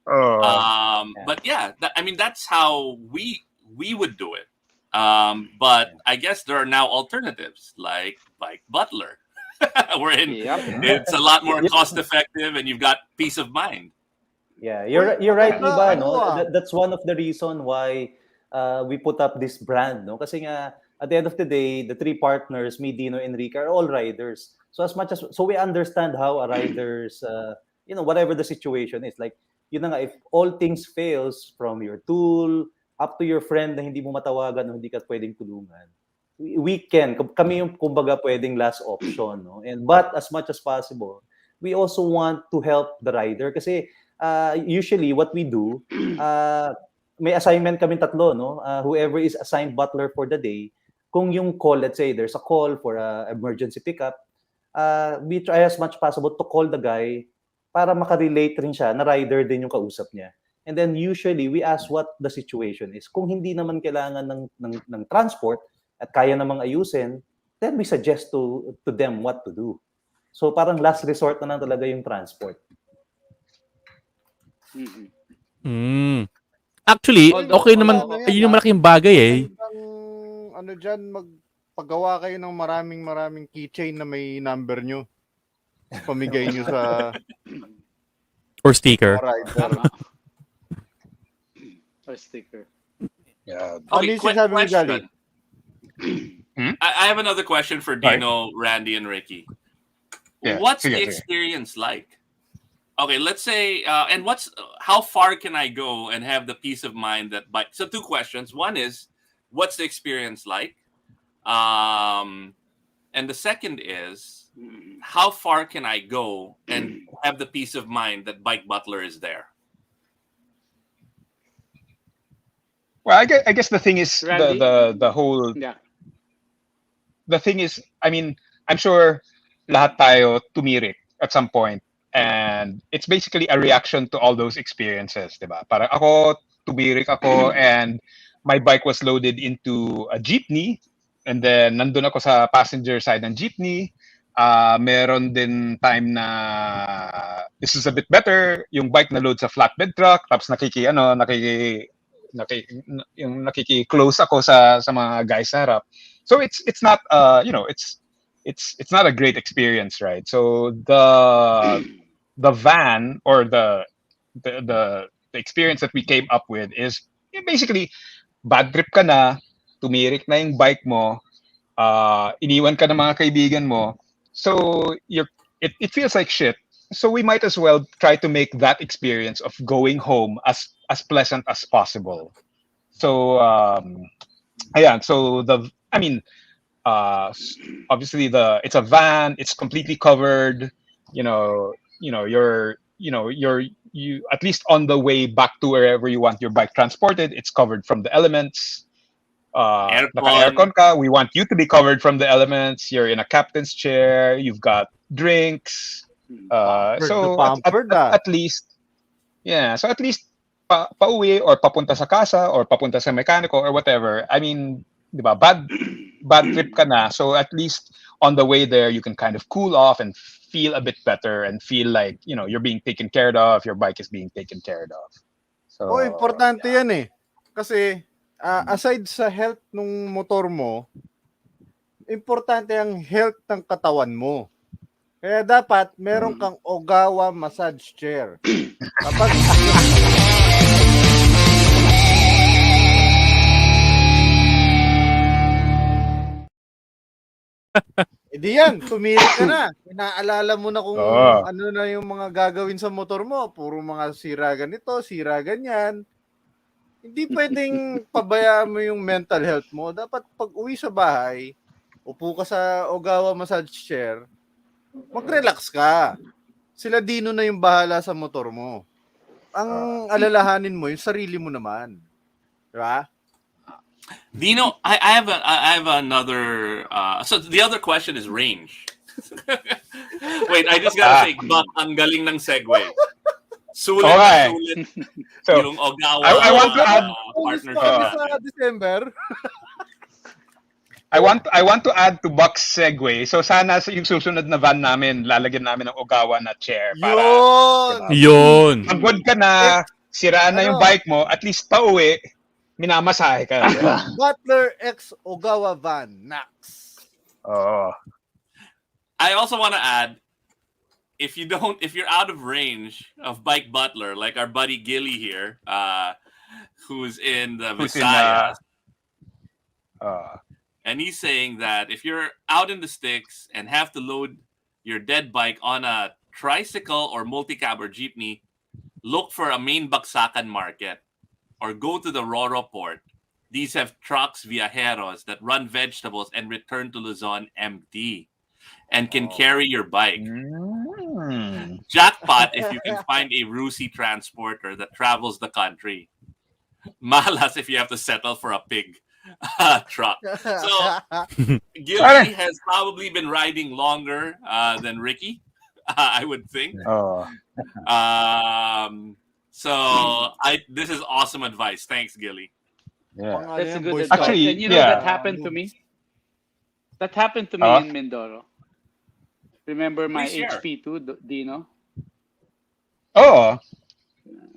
Speaker 2: But yeah, that's how we would do it. But I guess there are now alternatives like Bike Butler. It's a lot more cost effective and you've got peace of mind.
Speaker 5: Yeah, you're right, Iba, no? That's one of the reason why we put up this brand, no? Kasi nga at the end of the day, the three partners, me, Dino, Enrique, are all riders. So we understand how a rider's whatever the situation is, like yun na nga, if all things fails from your tool up to your friend na hindi mo matawagan o hindi ka pwedeng tulungan, kami yung kumbaga pwedeng last option, no? But as much as possible, we also want to help the rider kasi usually what we do, may assignment kami tatlo, no? Whoever is assigned butler for the day, kung yung call, let's say there's a call for a emergency pickup, we try as much possible to call the guy para makarelate rin siya na rider din yung kausap niya. And then usually we ask what the situation is. Kung hindi naman kailangan ng transport at kaya namang ayusin, then we suggest to them what to do. So parang last resort na lang talaga yung transport.
Speaker 3: Actually, okay naman, yun yung malaking bagay eh.
Speaker 1: Dyan, magpagawa kayo ng maraming keychain na may number nyo. Pamigay nyo sa
Speaker 3: or sticker.
Speaker 1: rider.
Speaker 6: Or sticker.
Speaker 4: Yeah.
Speaker 2: Okay,
Speaker 1: question.
Speaker 2: I have another question for Dino, Randy, and Ricky.
Speaker 4: Yeah,
Speaker 2: What's the experience like? Okay, let's say, and how far can I go and have the peace of mind that bike? So 2 questions. One is, what's the experience like? And the second is, how far can I go and have the peace of mind that Bike Butler is there?
Speaker 4: Well, I guess the thing is
Speaker 6: Randy?
Speaker 4: the whole.
Speaker 6: Yeah.
Speaker 4: The thing is, I mean, I'm sure lahat tayo tumirik at some point And it's basically a reaction to all those experiences, diba? Parang ako, tubirik ako, and my bike was loaded into a jeepney, and then nandun ako sa passenger side ng jeepney. Meron din time na this is a bit better, yung bike na load sa flatbed truck, tapos yung nakiki-close ako sa mga guys sa harap. So it's not it's not a great experience, right? So the van or the experience that we came up with is basically bad trip ka na, tumirik na yung bike mo, iniwan ka ng mga kaibigan mo, so it feels like shit. So we might as well try to make that experience of going home as pleasant as possible. So ayan, so obviously it's a van, it's completely covered, you at least on the way back to wherever you want your bike transported, it's covered from the elements. Naka-aircon ka, we want you to be covered from the elements. You're in a captain's chair, you've got drinks. At least, yeah, so at least pauwi or papunta sa casa or papunta sa mekaniko or whatever. I mean, di ba, bad trip ka na, so at least on the way there you can kind of cool off and feel a bit better and feel like, you're being taken care of, your bike is being taken care of. So
Speaker 1: importante yan eh. Kasi aside sa health ng motor mo, importante ang health ng katawan mo. Kaya dapat meron kang OGAWA massage chair. Kapag Hindi yan, tumirik ka na. Inaalala mo na kung ano na yung mga gagawin sa motor mo. Puro mga sira ganito, sira ganyan. Hindi pwedeng pabayaan mo yung mental health mo. Dapat pag uwi sa bahay, upo ka sa OGAWA massage chair, mag-relax ka. Sila Dino na yung bahala sa motor mo. Ang alalahanin mo, yung sarili mo naman. Diba?
Speaker 2: Dino, I have another. So the other question is range. Wait, I just gotta say, Buck, ang galing ng segue. Sulit na sulit
Speaker 4: So,
Speaker 2: yung OGAWA
Speaker 4: I want to add
Speaker 2: partnership.
Speaker 1: Sa December.
Speaker 4: I want to add to Buck's segue. So sana yung susunod na van namin, lalagyan namin ng OGAWA na chair para
Speaker 3: Yun.
Speaker 4: pagod ka na, siraan na yung bike mo, at least pauwi, minamasahe ka.
Speaker 1: Butler X OGAWA van, Nax.
Speaker 2: I also want to add, if you're out of range of Bike Butler, like our buddy Gilly here, who's in the Visayas, and he's saying that if you're out in the sticks and have to load your dead bike on a tricycle or multi-cab or jeepney, look for a main Baksakan market or go to the Roro port. These have trucks viajeros that run vegetables and return to Luzon empty and can carry your bike. Jackpot if you can find a Rusi transporter that travels the country. Malas if you have to settle for a pig truck. So Gilly has probably been riding longer than Ricky, I would think. This is awesome advice. Thanks, Gilly.
Speaker 4: Yeah.
Speaker 6: That's a good advice.
Speaker 4: Actually,
Speaker 6: and you know that happened to me. That happened to me in Mindoro. Remember my
Speaker 2: Please share.
Speaker 6: HP2, Dino?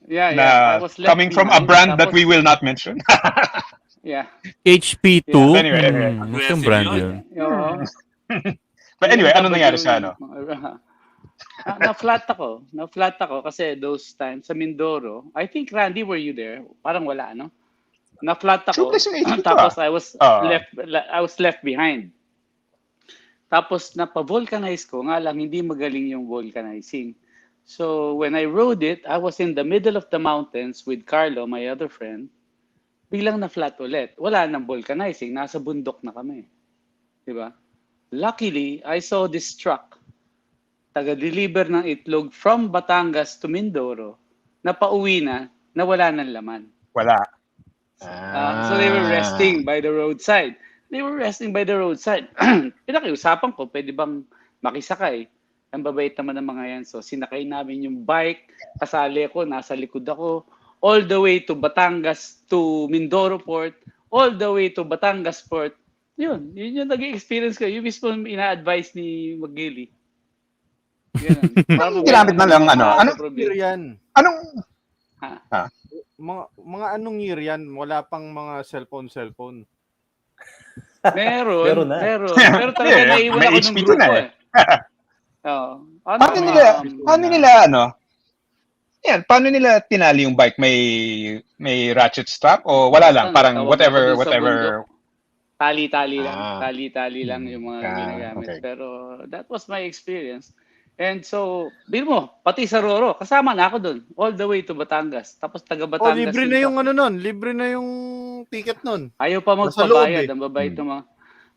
Speaker 4: Yeah.
Speaker 6: I was left
Speaker 4: coming from a
Speaker 6: behind.
Speaker 4: brand that we will not mention.
Speaker 6: Yeah.
Speaker 3: HP2?
Speaker 4: Yeah. Anyway.
Speaker 3: Yung brand yun.
Speaker 4: But anyway, ano nangyari sa ano?
Speaker 6: Na-flat ako kasi those times sa Mindoro. I think, Randy, were you there? Parang wala, no? Na-flat ako. Tapos I was left behind. Tapos napa-vulcanize ko, nga lang hindi magaling yung vulcanizing. So when I rode it, I was in the middle of the mountains with Carlo, my other friend. Biglang na-flat ulit. Wala nang vulcanizing. Nasa bundok na kami. Diba? Luckily, I saw this truck. Taga-deliver ng itlog from Batangas to Mindoro. Na pauwi na wala ng laman.
Speaker 4: Wala.
Speaker 6: So they were resting by the roadside. Pinakiusapan ko, pwede bang makisakay? Ang babait naman ng mga yan. So, sinakay namin yung bike, kasali ako, nasa likod ako, all the way to Batangas to Mindoro Port, all the way to Batangas Port. Yun yung naging experience ko. Yung mismo ina-advise ni McGilly.
Speaker 4: Anong ginamit na lang,
Speaker 1: Anong year yan?
Speaker 4: Anong,
Speaker 1: Mga anong year yan? Wala pang mga cellphone.
Speaker 6: Meron
Speaker 5: na.
Speaker 6: Pero talaga naiwan
Speaker 4: may
Speaker 6: ako ng
Speaker 4: HP
Speaker 6: grupo
Speaker 4: na
Speaker 6: eh. Oo.
Speaker 4: paano nila tinali yung bike? May ratchet strap o wala lang? Parang
Speaker 6: Tawag ako dun sa
Speaker 4: whatever.
Speaker 6: bundok. Tali-tali lang.
Speaker 4: Ah.
Speaker 6: Tali-tali lang yung mga ginagamit.
Speaker 4: Okay.
Speaker 6: Pero that was my experience. And so, bil mo, pati sa Roro, kasama na ako doon. All the way to Batangas. Tapos taga Batangas.
Speaker 1: Libre na yung libre na yung ticket nun.
Speaker 6: Ayaw pa
Speaker 1: Nasa loob
Speaker 6: magpabayad.
Speaker 1: eh.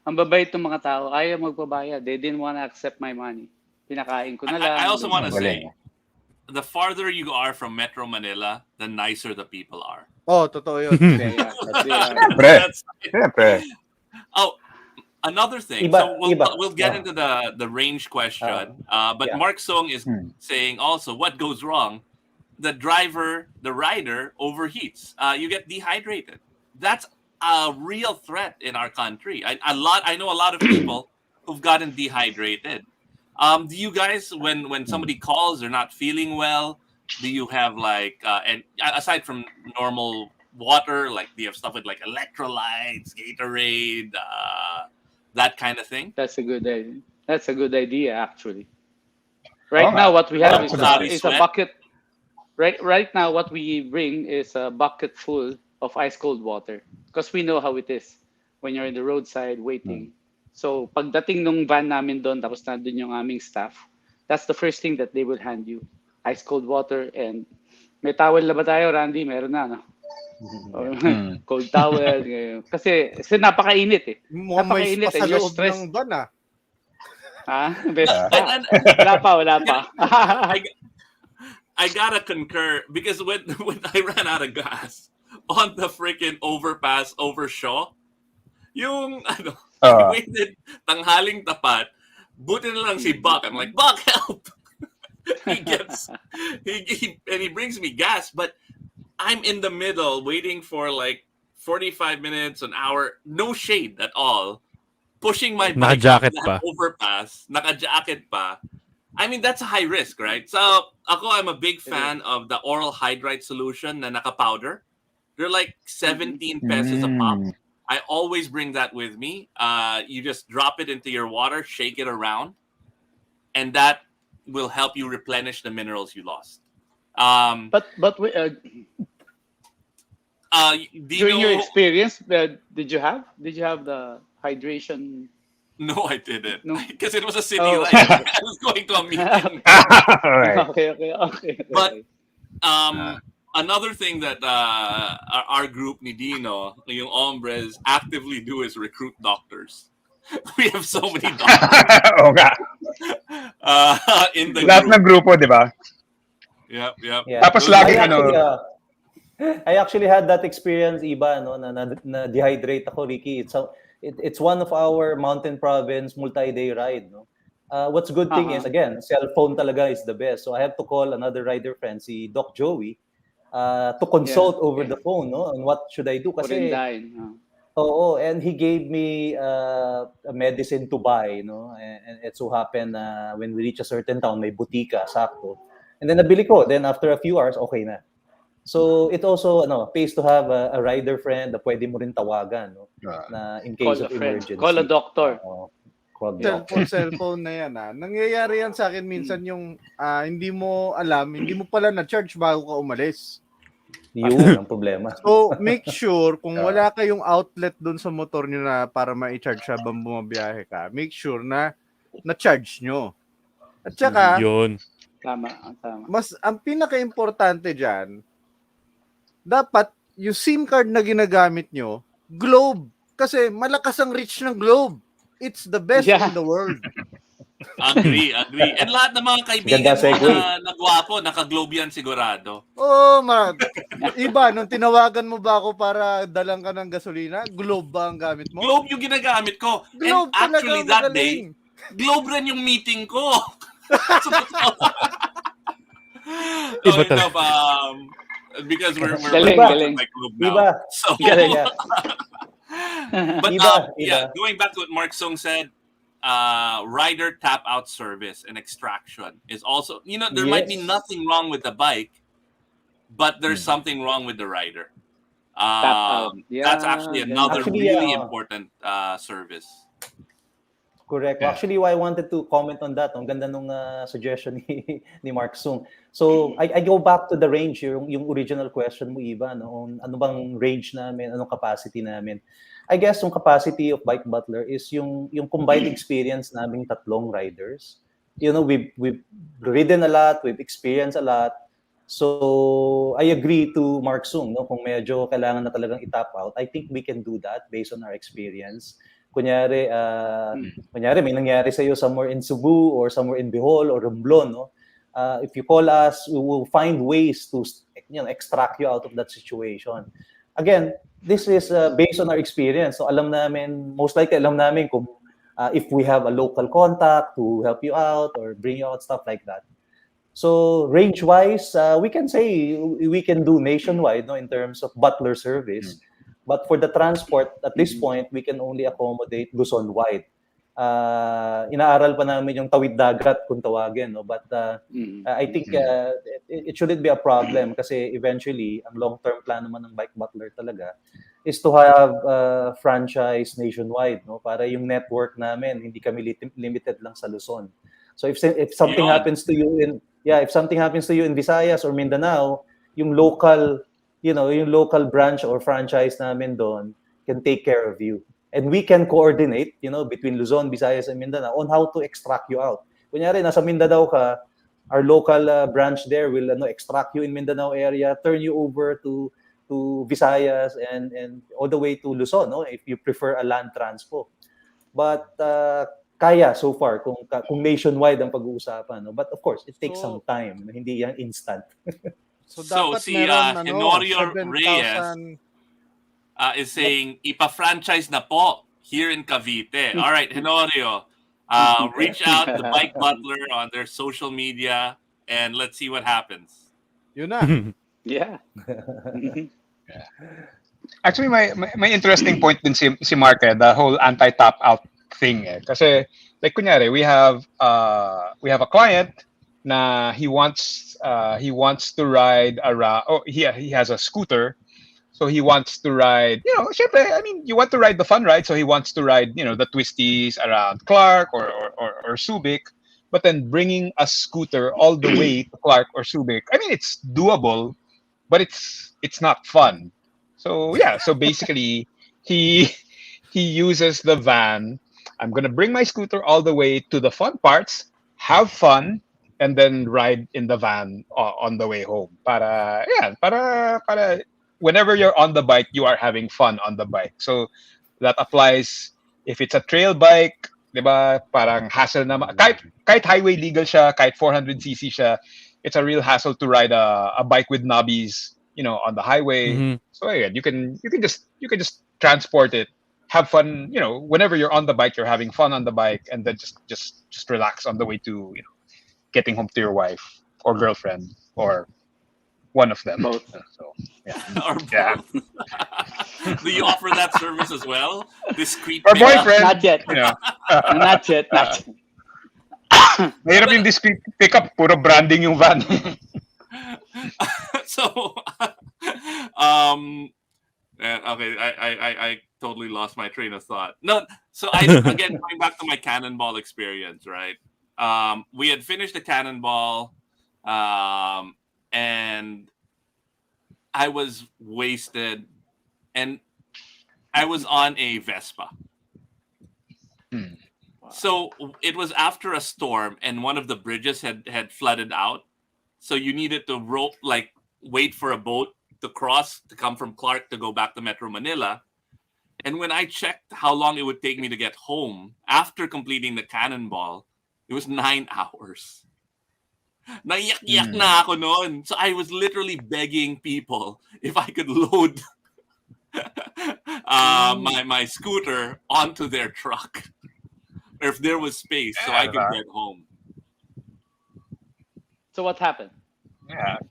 Speaker 6: Ang babait ng mga tao. Ayaw magpabayad. They didn't wanna accept my money. Pinakain ko na lang.
Speaker 2: I also want to say,
Speaker 4: Galing.
Speaker 2: the farther you are from Metro Manila, the nicer the people are.
Speaker 1: Totoo yun.
Speaker 4: Siyempre.
Speaker 2: Oh, another thing.
Speaker 5: Iba.
Speaker 2: We'll get into the range question. But
Speaker 5: yeah.
Speaker 2: Mark Song is saying also, what goes wrong? The rider overheats. You get dehydrated. That's a real threat in our country. I know a lot of people who've gotten dehydrated. Do you guys, when somebody calls, they're not feeling well, do you have and aside from normal water, do you have stuff with electrolytes, Gatorade, that kind of thing?
Speaker 6: That's a good idea. That's a good idea, actually. Right now, what we have is a bucket. Right now, what we bring is a bucket full of ice cold water because we know how it is when you're in the roadside waiting. So, pagdating nung van namin doon, tapos nandun yung aming staff, that's the first thing that they will hand you. Ice cold water and may towel na ba tayo, Randy? Meron na, no? Cold towel. Kasi napakainit eh.
Speaker 1: Napakainit
Speaker 6: and you're stressed.
Speaker 1: Ng van
Speaker 6: Wala pa.
Speaker 2: I gotta concur because when I ran out of gas on the freaking overpass over Shaw, yung waited tanghaling tapat, buti na lang si Buck. I'm like, Buck, help! he brings me gas, but I'm in the middle waiting for 45 minutes, an hour, no shade at all, pushing my bike up that overpass, naka-jacket pa. I mean, that's a high risk, right? So, I'm a big fan of the oral hydrite solution na naka-powder. They're 17 pesos a pop. I always bring that with me. You just drop it into your water, shake it around, and that will help you replenish the minerals you lost.
Speaker 6: During your experience, did you have the hydration?
Speaker 2: No, I didn't.
Speaker 6: No?
Speaker 2: Because it was a city life. I was going to a meeting.
Speaker 4: Right.
Speaker 6: Okay.
Speaker 2: But another thing that our group ni Dino, yung hombres, actively do is recruit doctors. We have so many doctors.
Speaker 4: Oo nga.
Speaker 2: In the
Speaker 4: Lahat
Speaker 2: group.
Speaker 4: ng grupo, di ba?
Speaker 2: Yep.
Speaker 5: Yeah.
Speaker 4: Tapos lagi
Speaker 5: I actually had that experience, Iba, na dehydrate ako, Ricky. It's one of our mountain province multi-day ride, no. What's good thing is, again, cell phone talaga is the best. So I have to call another rider friend, si Doc Joey, to consult over the phone, no, on what should I do. Kasi, and he gave me a medicine to buy, no, and it so happened when we reach a certain town, may butika, sakto. And then nabili ko. Then after a few hours, okay na. So it also pays to have a rider friend na pwede mo rin tawagan, no, na in case of emergency.
Speaker 6: Call a doctor.
Speaker 1: Cellphone na yan. Nangyayari yan sa akin minsan yung hindi mo alam, hindi mo pala na-charge bago ka umalis.
Speaker 5: Yun ang problema.
Speaker 1: So, make sure kung wala kayong outlet doon sa motor nyo na para ma-charge habang bumabiyahe ka, make sure na na-charge nyo. At saka,
Speaker 3: yun.
Speaker 6: Tama.
Speaker 1: Ang pinaka-importante dyan, dapat yung SIM card na ginagamit nyo, Globe. Kasi malakas ang reach ng Globe. It's the best in the world.
Speaker 2: Agree. And lahat ng mga kaibigan na nagwapo, naka-Globe yan sigurado.
Speaker 1: Iba, nung tinawagan mo ba ako para dalang ka ng gasolina, Globe ba ang gamit mo?
Speaker 2: Globe yung ginagamit ko.
Speaker 1: Globe
Speaker 2: And actually
Speaker 1: talaga,
Speaker 2: that day, Globe rin yung meeting ko.
Speaker 3: Iba
Speaker 2: Okay, no,
Speaker 3: talaga.
Speaker 2: because we're
Speaker 6: Galing,
Speaker 2: running out of
Speaker 6: galing.
Speaker 2: my globe now.
Speaker 5: Iba.
Speaker 2: So,
Speaker 6: Galing.
Speaker 5: Yeah.
Speaker 2: but
Speaker 5: Iba.
Speaker 2: yeah,
Speaker 5: Iba.
Speaker 2: going back to what Mark Sung said, rider tap out service and extraction is also, there might be
Speaker 5: Yes.
Speaker 2: nothing wrong with the bike, but there's
Speaker 4: Hmm.
Speaker 2: something wrong with the rider.
Speaker 6: Tap out.
Speaker 2: That's
Speaker 6: Yeah,
Speaker 2: actually another
Speaker 6: ganda.
Speaker 5: Actually,
Speaker 2: really important service.
Speaker 5: correct. Well,
Speaker 4: Yeah.
Speaker 5: actually, I wanted to comment on that. Ang ganda nung suggestion ni, ni Mark Sung. So, I go back to the range, yung original question mo, Iba, no? Ano bang range namin, anong capacity namin. I guess yung capacity of Bike Butler is yung combined experience naming tatlong riders. You know, we've ridden a lot, we've experienced a lot. So, I agree to Mark Sung, no? Kung medyo kailangan na talagang itap out, I think we can do that based on our experience. Kunyari, kunyari may nangyari sa iyo somewhere in Cebu or somewhere in Bohol or Romblon, no? If you call us, we will find ways to extract you out of that situation. Again, this is based on our experience. So alam namin, most likely alam namin kung if we have a local contact to help you out or bring you out, stuff like that. So range-wise, we can say we can do nationwide, no, in terms of butler service. But for the transport, at this point, we can only accommodate Luzon-wide. Inaaral pa namin yung tawid dagat kung tawagin, no? But I think it shouldn't be a problem kasi eventually, ang long-term plan naman ng Bike Butler talaga is to have franchise nationwide, no? Para yung network namin, hindi kami limited lang sa Luzon. So if something
Speaker 2: Yun.
Speaker 5: happens to you if something happens to you in Visayas or Mindanao, yung local yung local branch or franchise namin doon can take care of you. And we can coordinate, between Luzon, Visayas, and Mindanao on how to extract you out. Kunyari, nasa Mindanao ka, our local branch there will extract you in Mindanao area, turn you over to Visayas and all the way to Luzon, no? If you prefer a land transpo. But kaya so far kung nationwide ang pag-uusapan, no? But of course, it takes some time, hindi yan instant.
Speaker 1: So dapat
Speaker 2: si
Speaker 1: meron
Speaker 2: Henorio
Speaker 1: 7,000
Speaker 2: Reyes is saying, ipa-franchise na po here in Cavite. All right, Henorio, reach out to Bike Butler on their social media and let's see what happens.
Speaker 1: Yun na.
Speaker 6: Yeah.
Speaker 4: Actually, may interesting point din si Mark, the whole anti-tap out thing. Kasi, like kunyari, we have a client na he wants to ride around. Oh, he has a scooter, so he wants to ride. Syempre, I mean, you want to ride the fun ride, so he wants to ride, the twisties around Clark or Subic. But then bringing a scooter all the way to Clark or Subic, I mean, it's doable, but it's not fun. So yeah, so basically he uses the van. I'm gonna bring my scooter all the way to the fun parts, have fun, and then ride in the van on the way home. Para whenever you're on the bike, you are having fun on the bike. So that applies if it's a trail bike, 'di ba? Parang hassle na kahit highway legal siya, kahit 400cc siya, it's a real hassle to ride a bike with knobbies, on the highway.
Speaker 3: Mhm.
Speaker 4: So again, you can just transport it, have fun, whenever you're on the bike, you're having fun on the bike, and then just relax on the way to, getting home to your wife or girlfriend or one of them.
Speaker 6: Both.
Speaker 4: So yeah.
Speaker 2: Or both.
Speaker 4: Yeah.
Speaker 2: Do you offer that service as well? Discreet
Speaker 4: Or
Speaker 2: pickup?
Speaker 4: boyfriend.
Speaker 6: Not yet. Not yet.
Speaker 4: Mahirap yung discreet pickup, puro branding yung van.
Speaker 2: So, okay, I totally lost my train of thought. No, so again going back to my cannonball experience, right? We had finished the cannonball, and I was wasted, and I was on a Vespa. So it was after a storm, and one of the bridges had flooded out. So you needed to wait for a boat to cross to come from Clark to go back to Metro Manila. And when I checked how long it would take me to get home after completing the cannonball, it was 9 hours. Naiyak-iyak na ako noon. So I was literally begging people if I could load my scooter onto their truck, or if there was space so I could get home.
Speaker 6: So what happened?
Speaker 4: Yeah.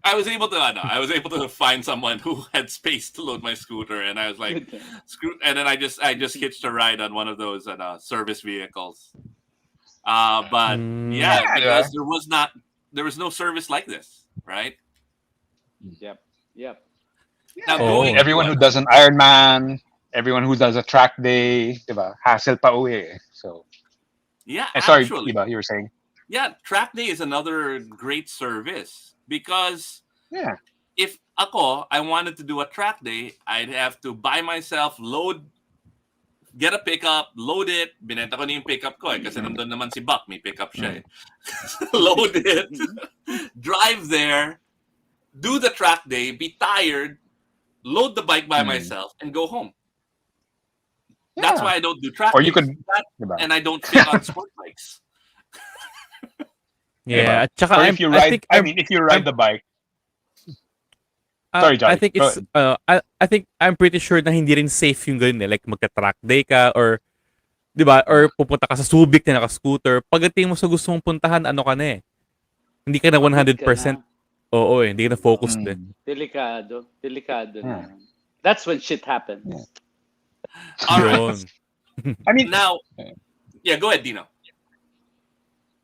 Speaker 2: I was able to find someone who had space to load my scooter, and I was like,
Speaker 6: Good.
Speaker 2: and then I just hitched a ride on one of those service vehicles. But yeah,
Speaker 4: Yeah,
Speaker 2: because there was no service like this, right?
Speaker 6: Yep. Yep.
Speaker 2: Now
Speaker 4: I mean,
Speaker 2: going
Speaker 3: Oh.
Speaker 4: everyone
Speaker 2: into
Speaker 4: who
Speaker 2: it,
Speaker 4: does an Ironman, everyone who does a track day, diba? Hassle pa uwi. So,
Speaker 2: yeah,
Speaker 4: sorry,
Speaker 2: actually,
Speaker 4: Iba, you were saying?
Speaker 2: yeah, track day is another great service because
Speaker 4: Yeah.
Speaker 2: if I wanted to do a track day, I'd have to buy myself get a pickup, load it. Binenta ko na yung pickup ko kasi nandun naman si Buck, may pickup siya eh. Load it, drive there, do the track day, be tired, load the bike by myself, and go home. That's
Speaker 4: Yeah.
Speaker 2: why I don't do track
Speaker 4: Or you
Speaker 2: days.
Speaker 4: could, diba?
Speaker 2: And I don't fit on sport bikes.
Speaker 3: Yeah, at saka
Speaker 4: Or if you ride, if you ride the bike. Sorry,
Speaker 3: I
Speaker 4: Johnny.
Speaker 3: think
Speaker 4: Go
Speaker 3: it's I think I'm pretty sure na hindi rin safe yung ganun eh. Like magka-track day ka or 'di ba? Or pupunta ka sa Subic na naka-scooter. Pagdating mo sa gusto mong puntahan, ano ka na eh. Hindi ka na 100%. Oo eh, hindi ka na focused eh.
Speaker 6: Delikado na.
Speaker 4: Yeah.
Speaker 6: That's when shit happens.
Speaker 4: Yeah.
Speaker 2: All right.
Speaker 3: Yun.
Speaker 4: I mean,
Speaker 2: Now, yeah, go ahead, Dino.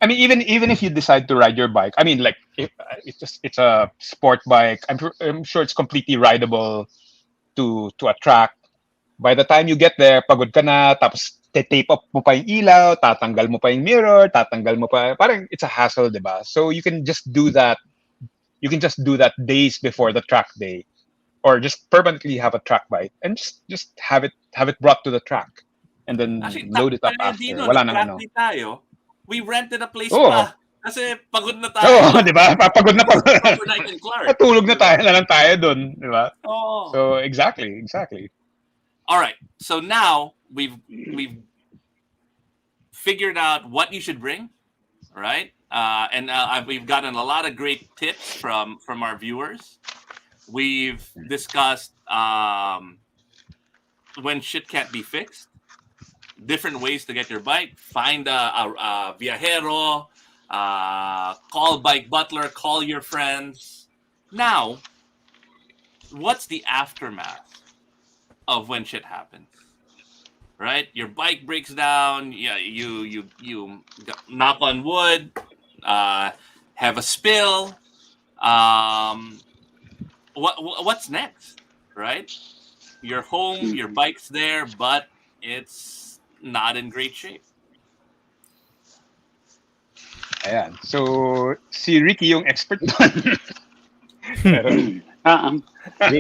Speaker 4: I mean, even if you decide to ride your bike, I mean, like it's a sport bike. I'm sure it's completely rideable to a track. By the time you get there, pagod ka na, tapos tape up mo pa yung ilaw, tatanggal mo pa yung mirror, tatanggal mo pa. Parang it's a hassle, diba? So you can just do that. You can just do that days before the track day, or just permanently have a track bike and just have it brought to the track, and then
Speaker 2: Actually,
Speaker 4: load it up after. Wala nang ano.
Speaker 2: Track day tayo. We rented a place
Speaker 4: Oo.
Speaker 2: pa. Kasi pagod na tayo.
Speaker 4: Oo, di ba? Pagod na pagod.
Speaker 2: Overnight in Clark.
Speaker 4: Tulog na lang tayo dun, di ba?
Speaker 2: Oh.
Speaker 4: So exactly.
Speaker 2: All right. So now we've figured out what you should bring, right? And we've gotten a lot of great tips from our viewers. We've discussed when shit can't be fixed, different ways to get your bike. Find a viajero, call Bike Butler, call your friends. Now, what's the aftermath of when shit happens? Right? Your bike breaks down. Yeah, you knock on wood, have a spill. What's next? Right? You're home, your bike's there, but it's not in great shape.
Speaker 4: Ayan. So si Ricky yung expert doon.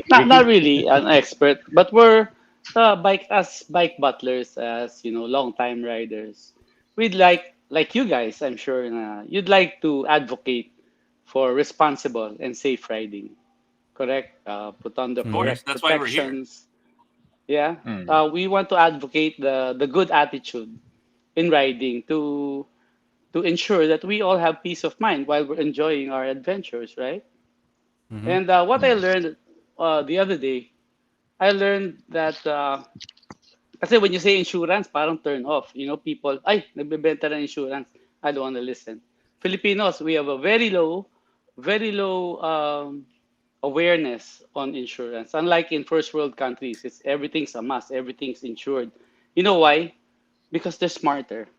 Speaker 6: Not really an expert, but we're bike butlers, as you know, long time riders. We'd like you guys, I'm sure, you'd like to advocate for responsible and safe riding. Correct? Put on the correct
Speaker 2: That's why we're here.
Speaker 6: protections. Yeah. We want to advocate the good attitude in riding to ensure that we all have peace of mind while we're enjoying our adventures, right? And what I learned the other day, I learned that kasi when you say insurance, parang turn off. You know, people, ay, nagbebenta ng insurance. I don't want to listen. Filipinos, we have a very low awareness on insurance. Unlike in first world countries, everything's a must, everything's insured. You know why? Because they're smarter.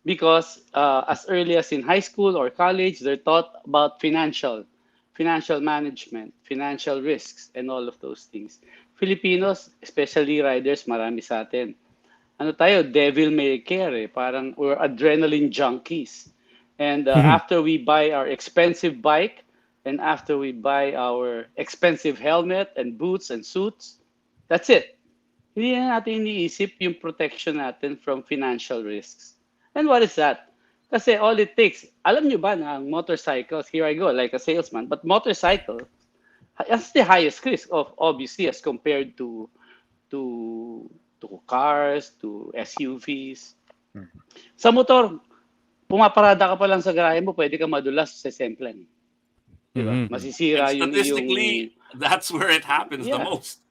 Speaker 6: Because as early as in high school or college, they're taught about financial management, financial risks, and all of those things. Filipinos, especially riders, marami sa atin. Ano tayo, devil may care eh. Parang we're adrenaline junkies. And after we buy our expensive bike, and after we buy our expensive helmet and boots and suits, that's it. Hindi na natin iniisip yung protection natin from financial risks. And what is that? Kasi all it takes, alam nyo ba na ang motorcycles, here I go, like a salesman, but motorcycle has the highest risk of, obviously, as compared to cars, to SUVs. Sa motor, pumaparada ka pa lang sa garahe mo, pwede ka madulas sa semplan. Diba? Masisira yung
Speaker 2: statistically, that's where it happens the most.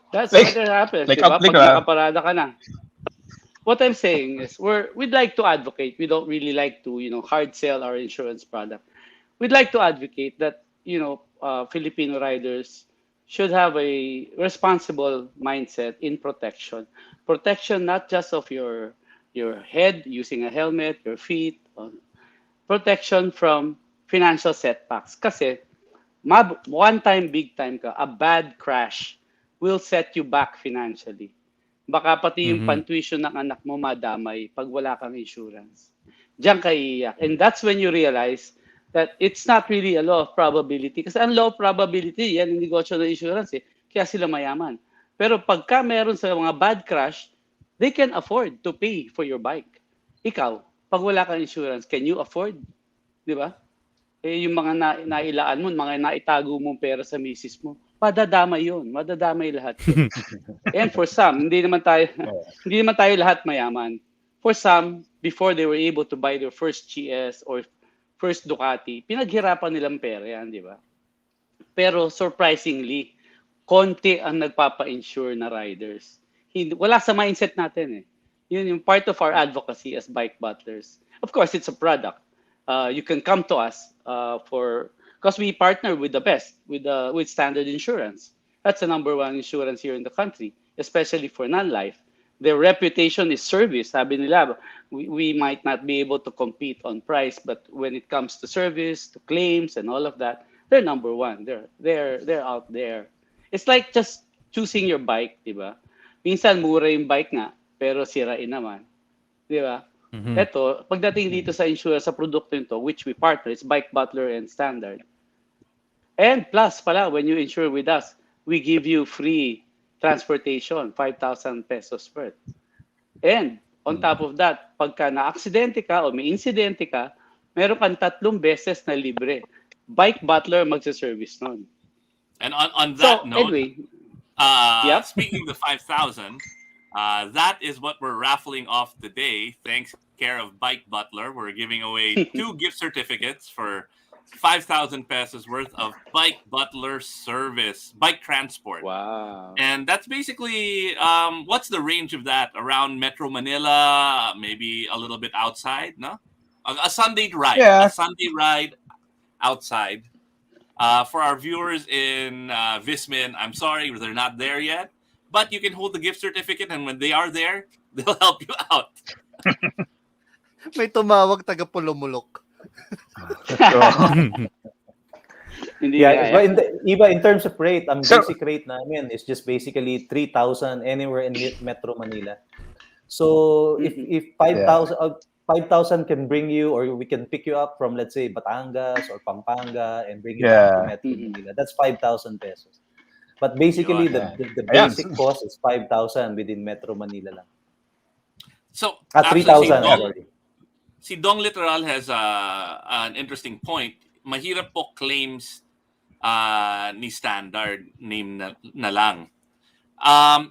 Speaker 6: That's where it happens. Diba? Pag nakaparada ka na. what I'm saying is we'd like to advocate. We don't really like to, hard sell our insurance product. We'd like to advocate that, Filipino riders should have a responsible mindset in protection. Protection not just of your head using a helmet, your feet, protection from financial setbacks. Kasi one time, big time ka, a bad crash will set you back financially. Baka pati yung
Speaker 3: Mhm.
Speaker 6: pantuition ng anak mo madamay pag wala kang insurance. Diyan ka iiyak. And that's when you realize that it's not really a law of probability. Kasi ang law of probability, yan yung negosyo ng insurance eh. Kaya sila mayaman. Pero pagka meron sa mga bad crash, they can afford to pay for your bike. Ikaw, pag wala kang insurance, can you afford? Di ba? Eh, yung mga nailaan mo, mga naitago mong pera sa misis mo, madadamay yun. Madadamay lahat yun. And for some, hindi naman tayo lahat mayaman. For some, before they were able to buy their first GS or first Ducati, pinaghirapan nilang pera yan, di ba? Pero surprisingly, konti ang nagpapa-insure na riders. Wala sa mindset natin eh. Yun yung part of our advocacy as bike butlers. Of course, it's a product. You can come to us because we partner with the best, with Standard Insurance. That's the number one insurance here in the country, especially for non-life. Their reputation is service. Sabi nila, we might not be able to compete on price, but when it comes to service, to claims, and all of that, they're number one. They're out there. It's like just choosing your bike, di ba? Minsan mura yung bike nga, pero sirain naman, di ba?
Speaker 3: Mhm.
Speaker 6: Ito, pagdating dito sa insurance, sa produkto nito, which we partner, it's Bike Butler and Standard. And plus pala, when you insure with us, we give you free transportation, 5,000 pesos worth. And on top of that, pagka na-aksidente ka o may insidente ka, meron kang 3 beses na libre. Bike Butler magsa-service nun.
Speaker 2: And on that note,
Speaker 6: anyway,
Speaker 2: speaking of the 5,000, that is what we're raffling off today. Thanks care of Bike Butler. We're giving away 2 gift certificates for 5,000 pesos worth of Bike Butler service, bike transport.
Speaker 6: Wow.
Speaker 2: And that's basically, what's the range of that? Around Metro Manila, maybe a little bit outside, no? A Sunday ride.
Speaker 4: Yeah.
Speaker 2: A Sunday ride outside. For our viewers in Vismin, I'm sorry, they're not there yet. But you can hold the gift certificate, and when they are there, they'll help you out.
Speaker 1: May tumawag taga Pulumulok.
Speaker 6: Hindi
Speaker 5: Yeah,
Speaker 6: kaya.
Speaker 5: but in terms of rate, ang
Speaker 4: So-
Speaker 5: basic rate namin is just basically 3,000 anywhere in Metro Manila. So if 5,000 can bring you, or we can pick you up from, let's say, Batangas or Pampanga and bring you back to Metro Manila, that's 5,000 pesos. But basically, the
Speaker 4: Ayan.
Speaker 5: basic cost is 5,000 within Metro Manila lang.
Speaker 2: So,
Speaker 5: 3,000,
Speaker 2: actually,
Speaker 5: sorry.
Speaker 2: si Dong Literal has an interesting point. Mahirap po claims ni Standard name na lang.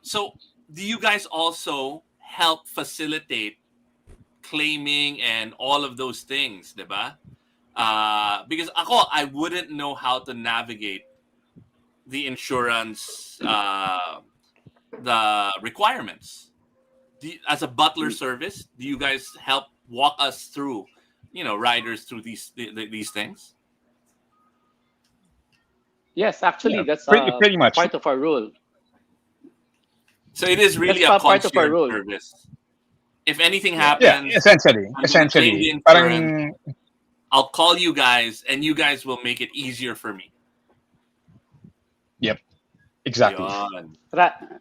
Speaker 2: So, do you guys also help facilitate claiming and all of those things, diba? Because I wouldn't know how to navigate the insurance, the requirements. As a butler service, do you guys help walk us through, riders through these things?
Speaker 6: Yes, actually,
Speaker 4: Yeah,
Speaker 6: that's
Speaker 4: pretty much.
Speaker 6: part of our rule.
Speaker 2: So it is really
Speaker 6: That's
Speaker 2: a
Speaker 6: part of our
Speaker 2: concierge
Speaker 6: role.
Speaker 2: service. If anything
Speaker 4: Yeah,
Speaker 2: happens,
Speaker 4: essentially.
Speaker 2: I'm gonna claim the insurance.
Speaker 4: Parang,
Speaker 2: I'll call you guys, and you guys will make it easier for me.
Speaker 4: yep, exactly.
Speaker 2: Yun.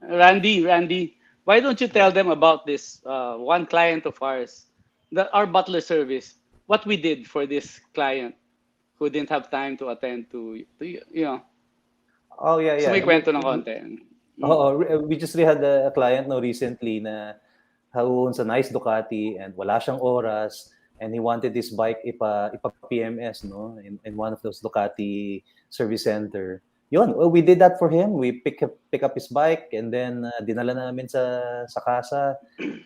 Speaker 6: Randy, why don't you tell them about this one client of ours, our butler service, what we did for this client who didn't have time to attend to
Speaker 5: Oh, yeah,
Speaker 6: So
Speaker 5: yeah.
Speaker 6: may kwento ng konti.
Speaker 5: We just had a client recently na who owns a nice Ducati and wala siyang oras, and he wanted this bike ipa-PMS in one of those Ducati service center. Yun, we did that for him. We pick up his bike, and then dinala namin sa casa.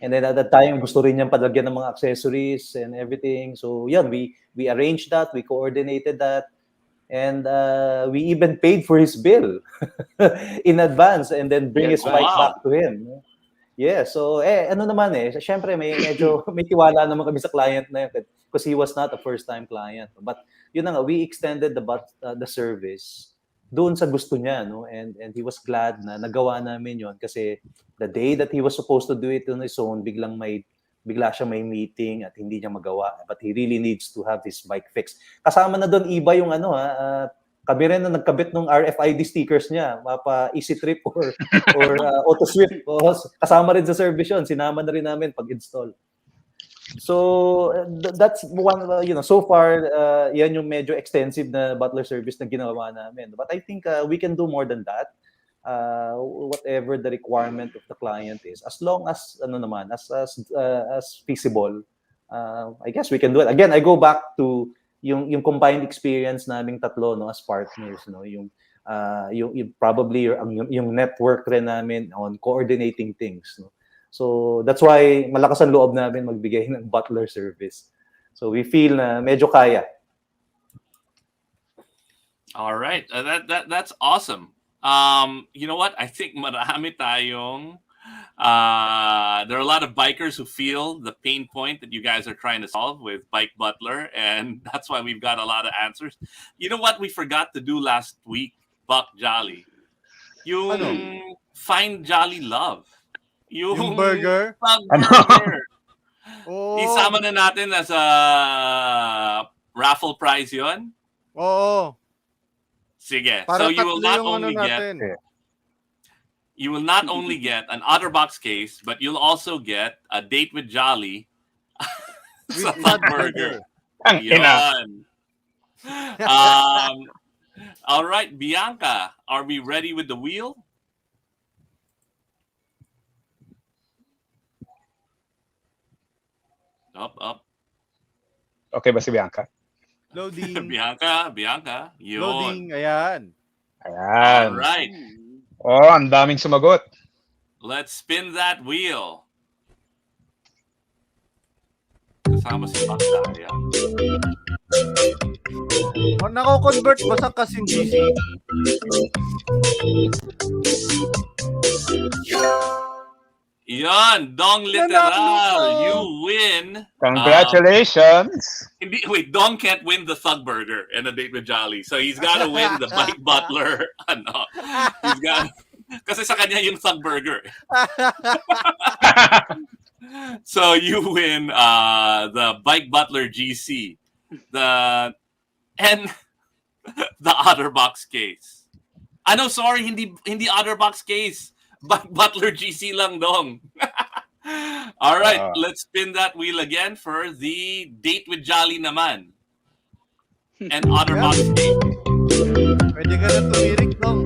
Speaker 5: And then at that time, gusto rin niyang padagyan ng mga accessories and everything. So yun, we arranged that, we coordinated that, and we even paid for his bill in advance, and then bring
Speaker 6: Yes,
Speaker 5: his bike
Speaker 2: wow.
Speaker 5: back to him. Yeah, so ano naman syempre medyo may tiwala naman kami sa client na yun because he was not a first time client. But yun na nga, we extended the service doon sa gusto niya, no? And he was glad na nagawa namin yon kasi the day that he was supposed to do it on his own, bigla siya may meeting at hindi niya magawa. But he really needs to have his bike fixed. Kasama na doon iba yung kami rin na nagkabit ng RFID stickers niya, mapa Easy Trip or Auto Swift. Kasama rin sa service yun. Sinama na rin namin pag-install. So that's one, so far yan yung medyo extensive na butler service na ginawa namin. But I think we can do more than that. Whatever the requirement of the client is, as long as as feasible, I guess we can do it. Again, I go back to yung combined experience naming tatlo, no, as partners, no, yung probably yung network rin namin on coordinating things, no. So that's why malakas ang loob namin magbigay ng butler service. So we feel na medyo kaya.
Speaker 2: All right, that's awesome. You know what? I think marami tayong there are a lot of bikers who feel the pain point that you guys are trying to solve with Bike Butler, and that's why we've got a lot of answers. You know what we forgot to do last week, Buck Jolly? Yung Find Jolly Love.
Speaker 1: Yung burger?
Speaker 2: Burger.
Speaker 1: Oh.
Speaker 2: Isama na natin as a raffle prize yon.
Speaker 1: Oo.
Speaker 2: Sige.
Speaker 1: Para
Speaker 2: So you will not only get an OtterBox case, but you'll also get a date with Jolly sa Thug Burger. Yun. All right, Bianca, are we ready with the wheel? Up.
Speaker 4: Okay ba si Bianca?
Speaker 1: Loading.
Speaker 2: Bianca. Yun.
Speaker 1: Loading, ayan.
Speaker 2: All right.
Speaker 4: Oh, ang daming sumagot.
Speaker 2: Let's spin that wheel. Kasama si Bacteria.
Speaker 1: Nako-convert ba sa kasing GC?
Speaker 2: Yan, Dong Literal, you win.
Speaker 4: Congratulations.
Speaker 2: Wait, Dong can't win the Thug Burger and a date with Jolly. So he's got to win the Bike Butler. He's got kasi sa kanya yung Thug Burger. So you win the Bike Butler GC, and the OtterBox case. Sorry, hindi OtterBox case. Butler GC lang, Dong. All right, let's spin that wheel again for the date with Jolly naman. And OtterBox case.
Speaker 1: Pwede ka na tumirik, Dong.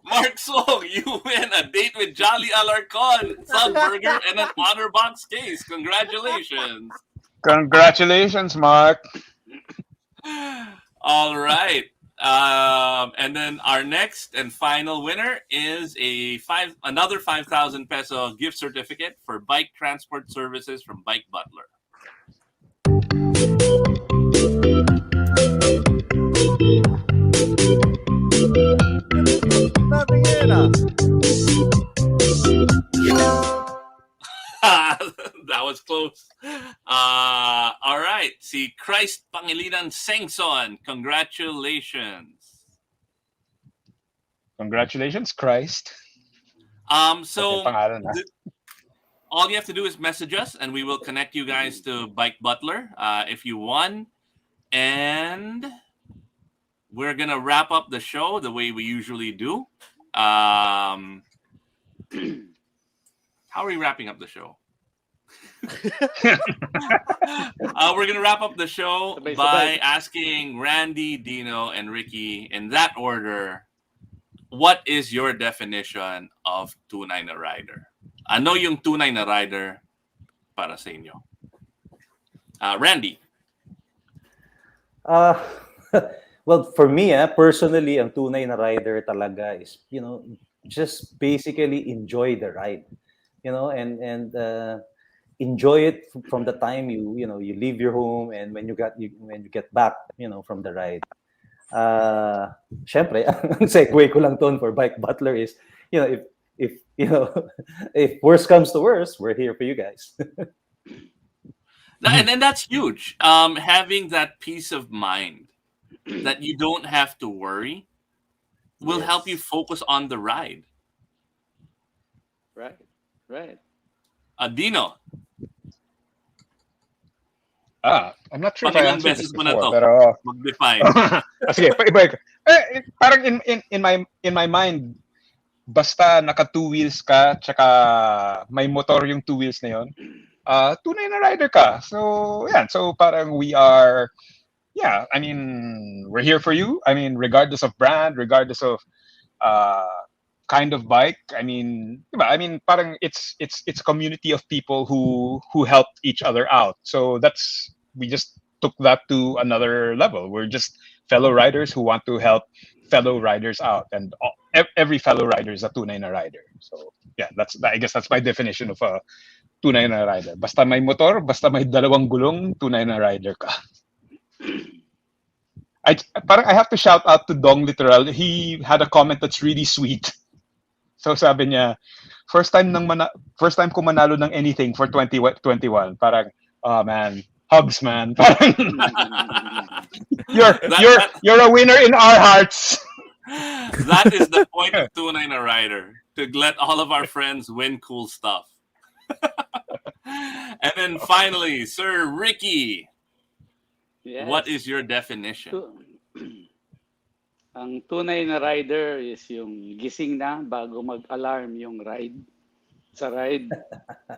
Speaker 2: Mark Song, you win a date with Jolly Alarcon, Thug Burger, and an OtterBox case. Congratulations.
Speaker 4: Congratulations, Mark.
Speaker 2: All right. And then our next and final winner is another 5,000 peso gift certificate for bike transport services from Bike Butler. That was close. All right. Si Christ Pangilinan Sengson. Congratulations.
Speaker 4: Congratulations, Christ.
Speaker 2: So all you have to do is message us and we will connect you guys to Bike Butler if you won. And we're going to wrap up the show the way we usually do. How are we wrapping up the show? We're going to wrap up the show by asking Randy, Dino, and Ricky in that order, what is your definition of tunay na rider? Ano yung tunay na rider para sa inyo? Randy.
Speaker 5: Well, for me, personally, ang tunay na rider talaga is, just basically enjoy the ride, and enjoy it from the time you leave your home and when you get back, from the ride. Syempre, ang segue ko lang ton for Bike Butler is, if if worst comes to worst, we're here for you guys.
Speaker 2: And that's huge. Having that peace of mind that you don't have to worry will help you focus on the ride.
Speaker 6: Right.
Speaker 2: Dino,
Speaker 4: I'm not sure if I
Speaker 2: pangilang
Speaker 4: answered this
Speaker 2: beses mo na
Speaker 4: before,
Speaker 2: to
Speaker 4: pero
Speaker 2: mag-define?
Speaker 4: sige, iba ko. Parang in my mind, basta naka two wheels ka, tsaka may motor yung two wheels na yon, tunay na rider ka. So, yeah. So, parang we are, I mean, we're here for you. I mean, regardless of brand, regardless of kind of bike. I mean, diba? I mean, parang it's a community of people who helped each other out. So we just took that to another level. We're just fellow riders who want to help fellow riders out, and every fellow rider is a tunay na rider. So yeah, I guess that's my definition of a tunay na rider. Basta may motor, basta may dalawang gulong, tunay na rider ka. I have to shout out to Dong Literal. He had a comment that's really sweet. So sabi niya, first time ko manalo ng anything for 2021. Parang, oh man, hugs man. Parang, you're a winner in our hearts.
Speaker 2: That is the point of Tunay na Rider, to let all of our friends win cool stuff. And then finally, Sir Ricky,
Speaker 6: Yes.
Speaker 2: what is your definition?
Speaker 6: Ang tunay na rider is yung gising na bago mag-alarm yung sa ride.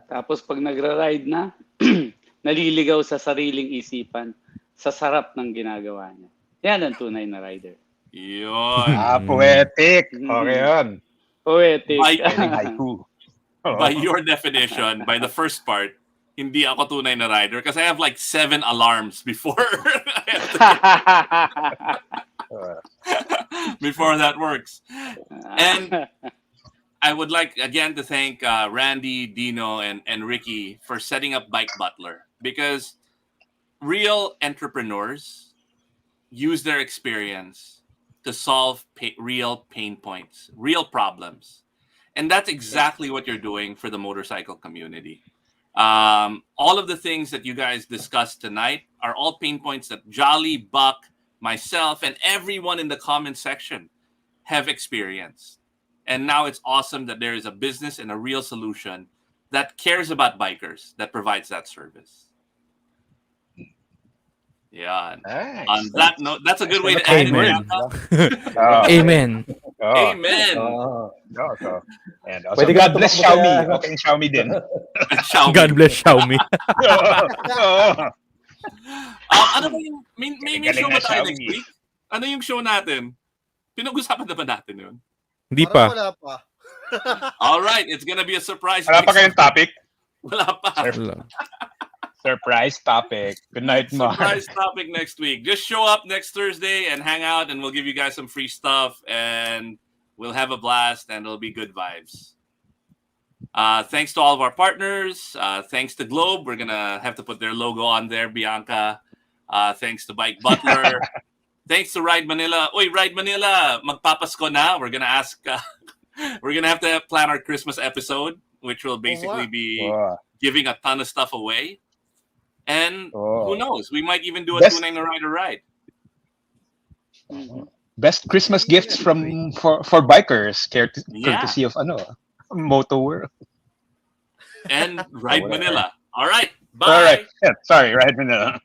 Speaker 6: Tapos pag nagra-ride na, naliligaw sa sariling isipan sa sarap ng ginagawa niya. Yan ang tunay na rider.
Speaker 2: Yun.
Speaker 4: Poetic. Okay yun.
Speaker 6: Poetic.
Speaker 4: Haiku.
Speaker 2: By your definition, by the first part, hindi ako tunay na rider because I have like 7 alarms before before that works. And I would like again to thank Randy, Dino, and Ricky for setting up Bike Butler, because real entrepreneurs use their experience to solve real pain points, real problems. And that's exactly what you're doing for the motorcycle community. All of the things that you guys discussed tonight are all pain points that Jolly, Buck, myself, and everyone in the comment section have experienced. And now it's awesome that there is a business and a real solution that cares about bikers, that provides that service. Yeah.
Speaker 4: Nice.
Speaker 2: On that note, that's a good way to end it.
Speaker 3: Amen.
Speaker 2: Bianca.
Speaker 3: Amen.
Speaker 2: Amen.
Speaker 4: And also, God bless Xiaomi. Okay, Xiaomi din.
Speaker 2: Xiaomi.
Speaker 3: God bless Xiaomi.
Speaker 2: Ano ba yung, may show ba tayo next week? Ano yung show natin? Pinag-usapan na ba natin yun?
Speaker 3: Hindi
Speaker 1: Parang
Speaker 3: pa.
Speaker 1: wala pa.
Speaker 2: All right, it's gonna be a surprise.
Speaker 4: Wala pa kayong topic?
Speaker 2: Wala pa.
Speaker 3: Wala.
Speaker 4: Surprise topic. Good night, Mark.
Speaker 2: Surprise topic next week. Just show up next Thursday and hang out, and we'll give you guys some free stuff, and we'll have a blast, and it'll be good vibes. Thanks to all of our partners. Thanks to Globe. We're gonna have to put their logo on there, Bianca. Thanks to Bike Butler. Thanks to Ride Manila. Oy, Ride Manila, magpapasko na. We're gonna ask. We're gonna have to plan our Christmas episode, which will basically be giving a ton of stuff away. And who knows? We might even do a Tunay na Rider ride.
Speaker 4: Best Christmas gifts for bikers, courtesy of Moto World.
Speaker 2: And Ride Manila. All right. Bye.
Speaker 4: All right. Yeah, sorry, Ride Manila.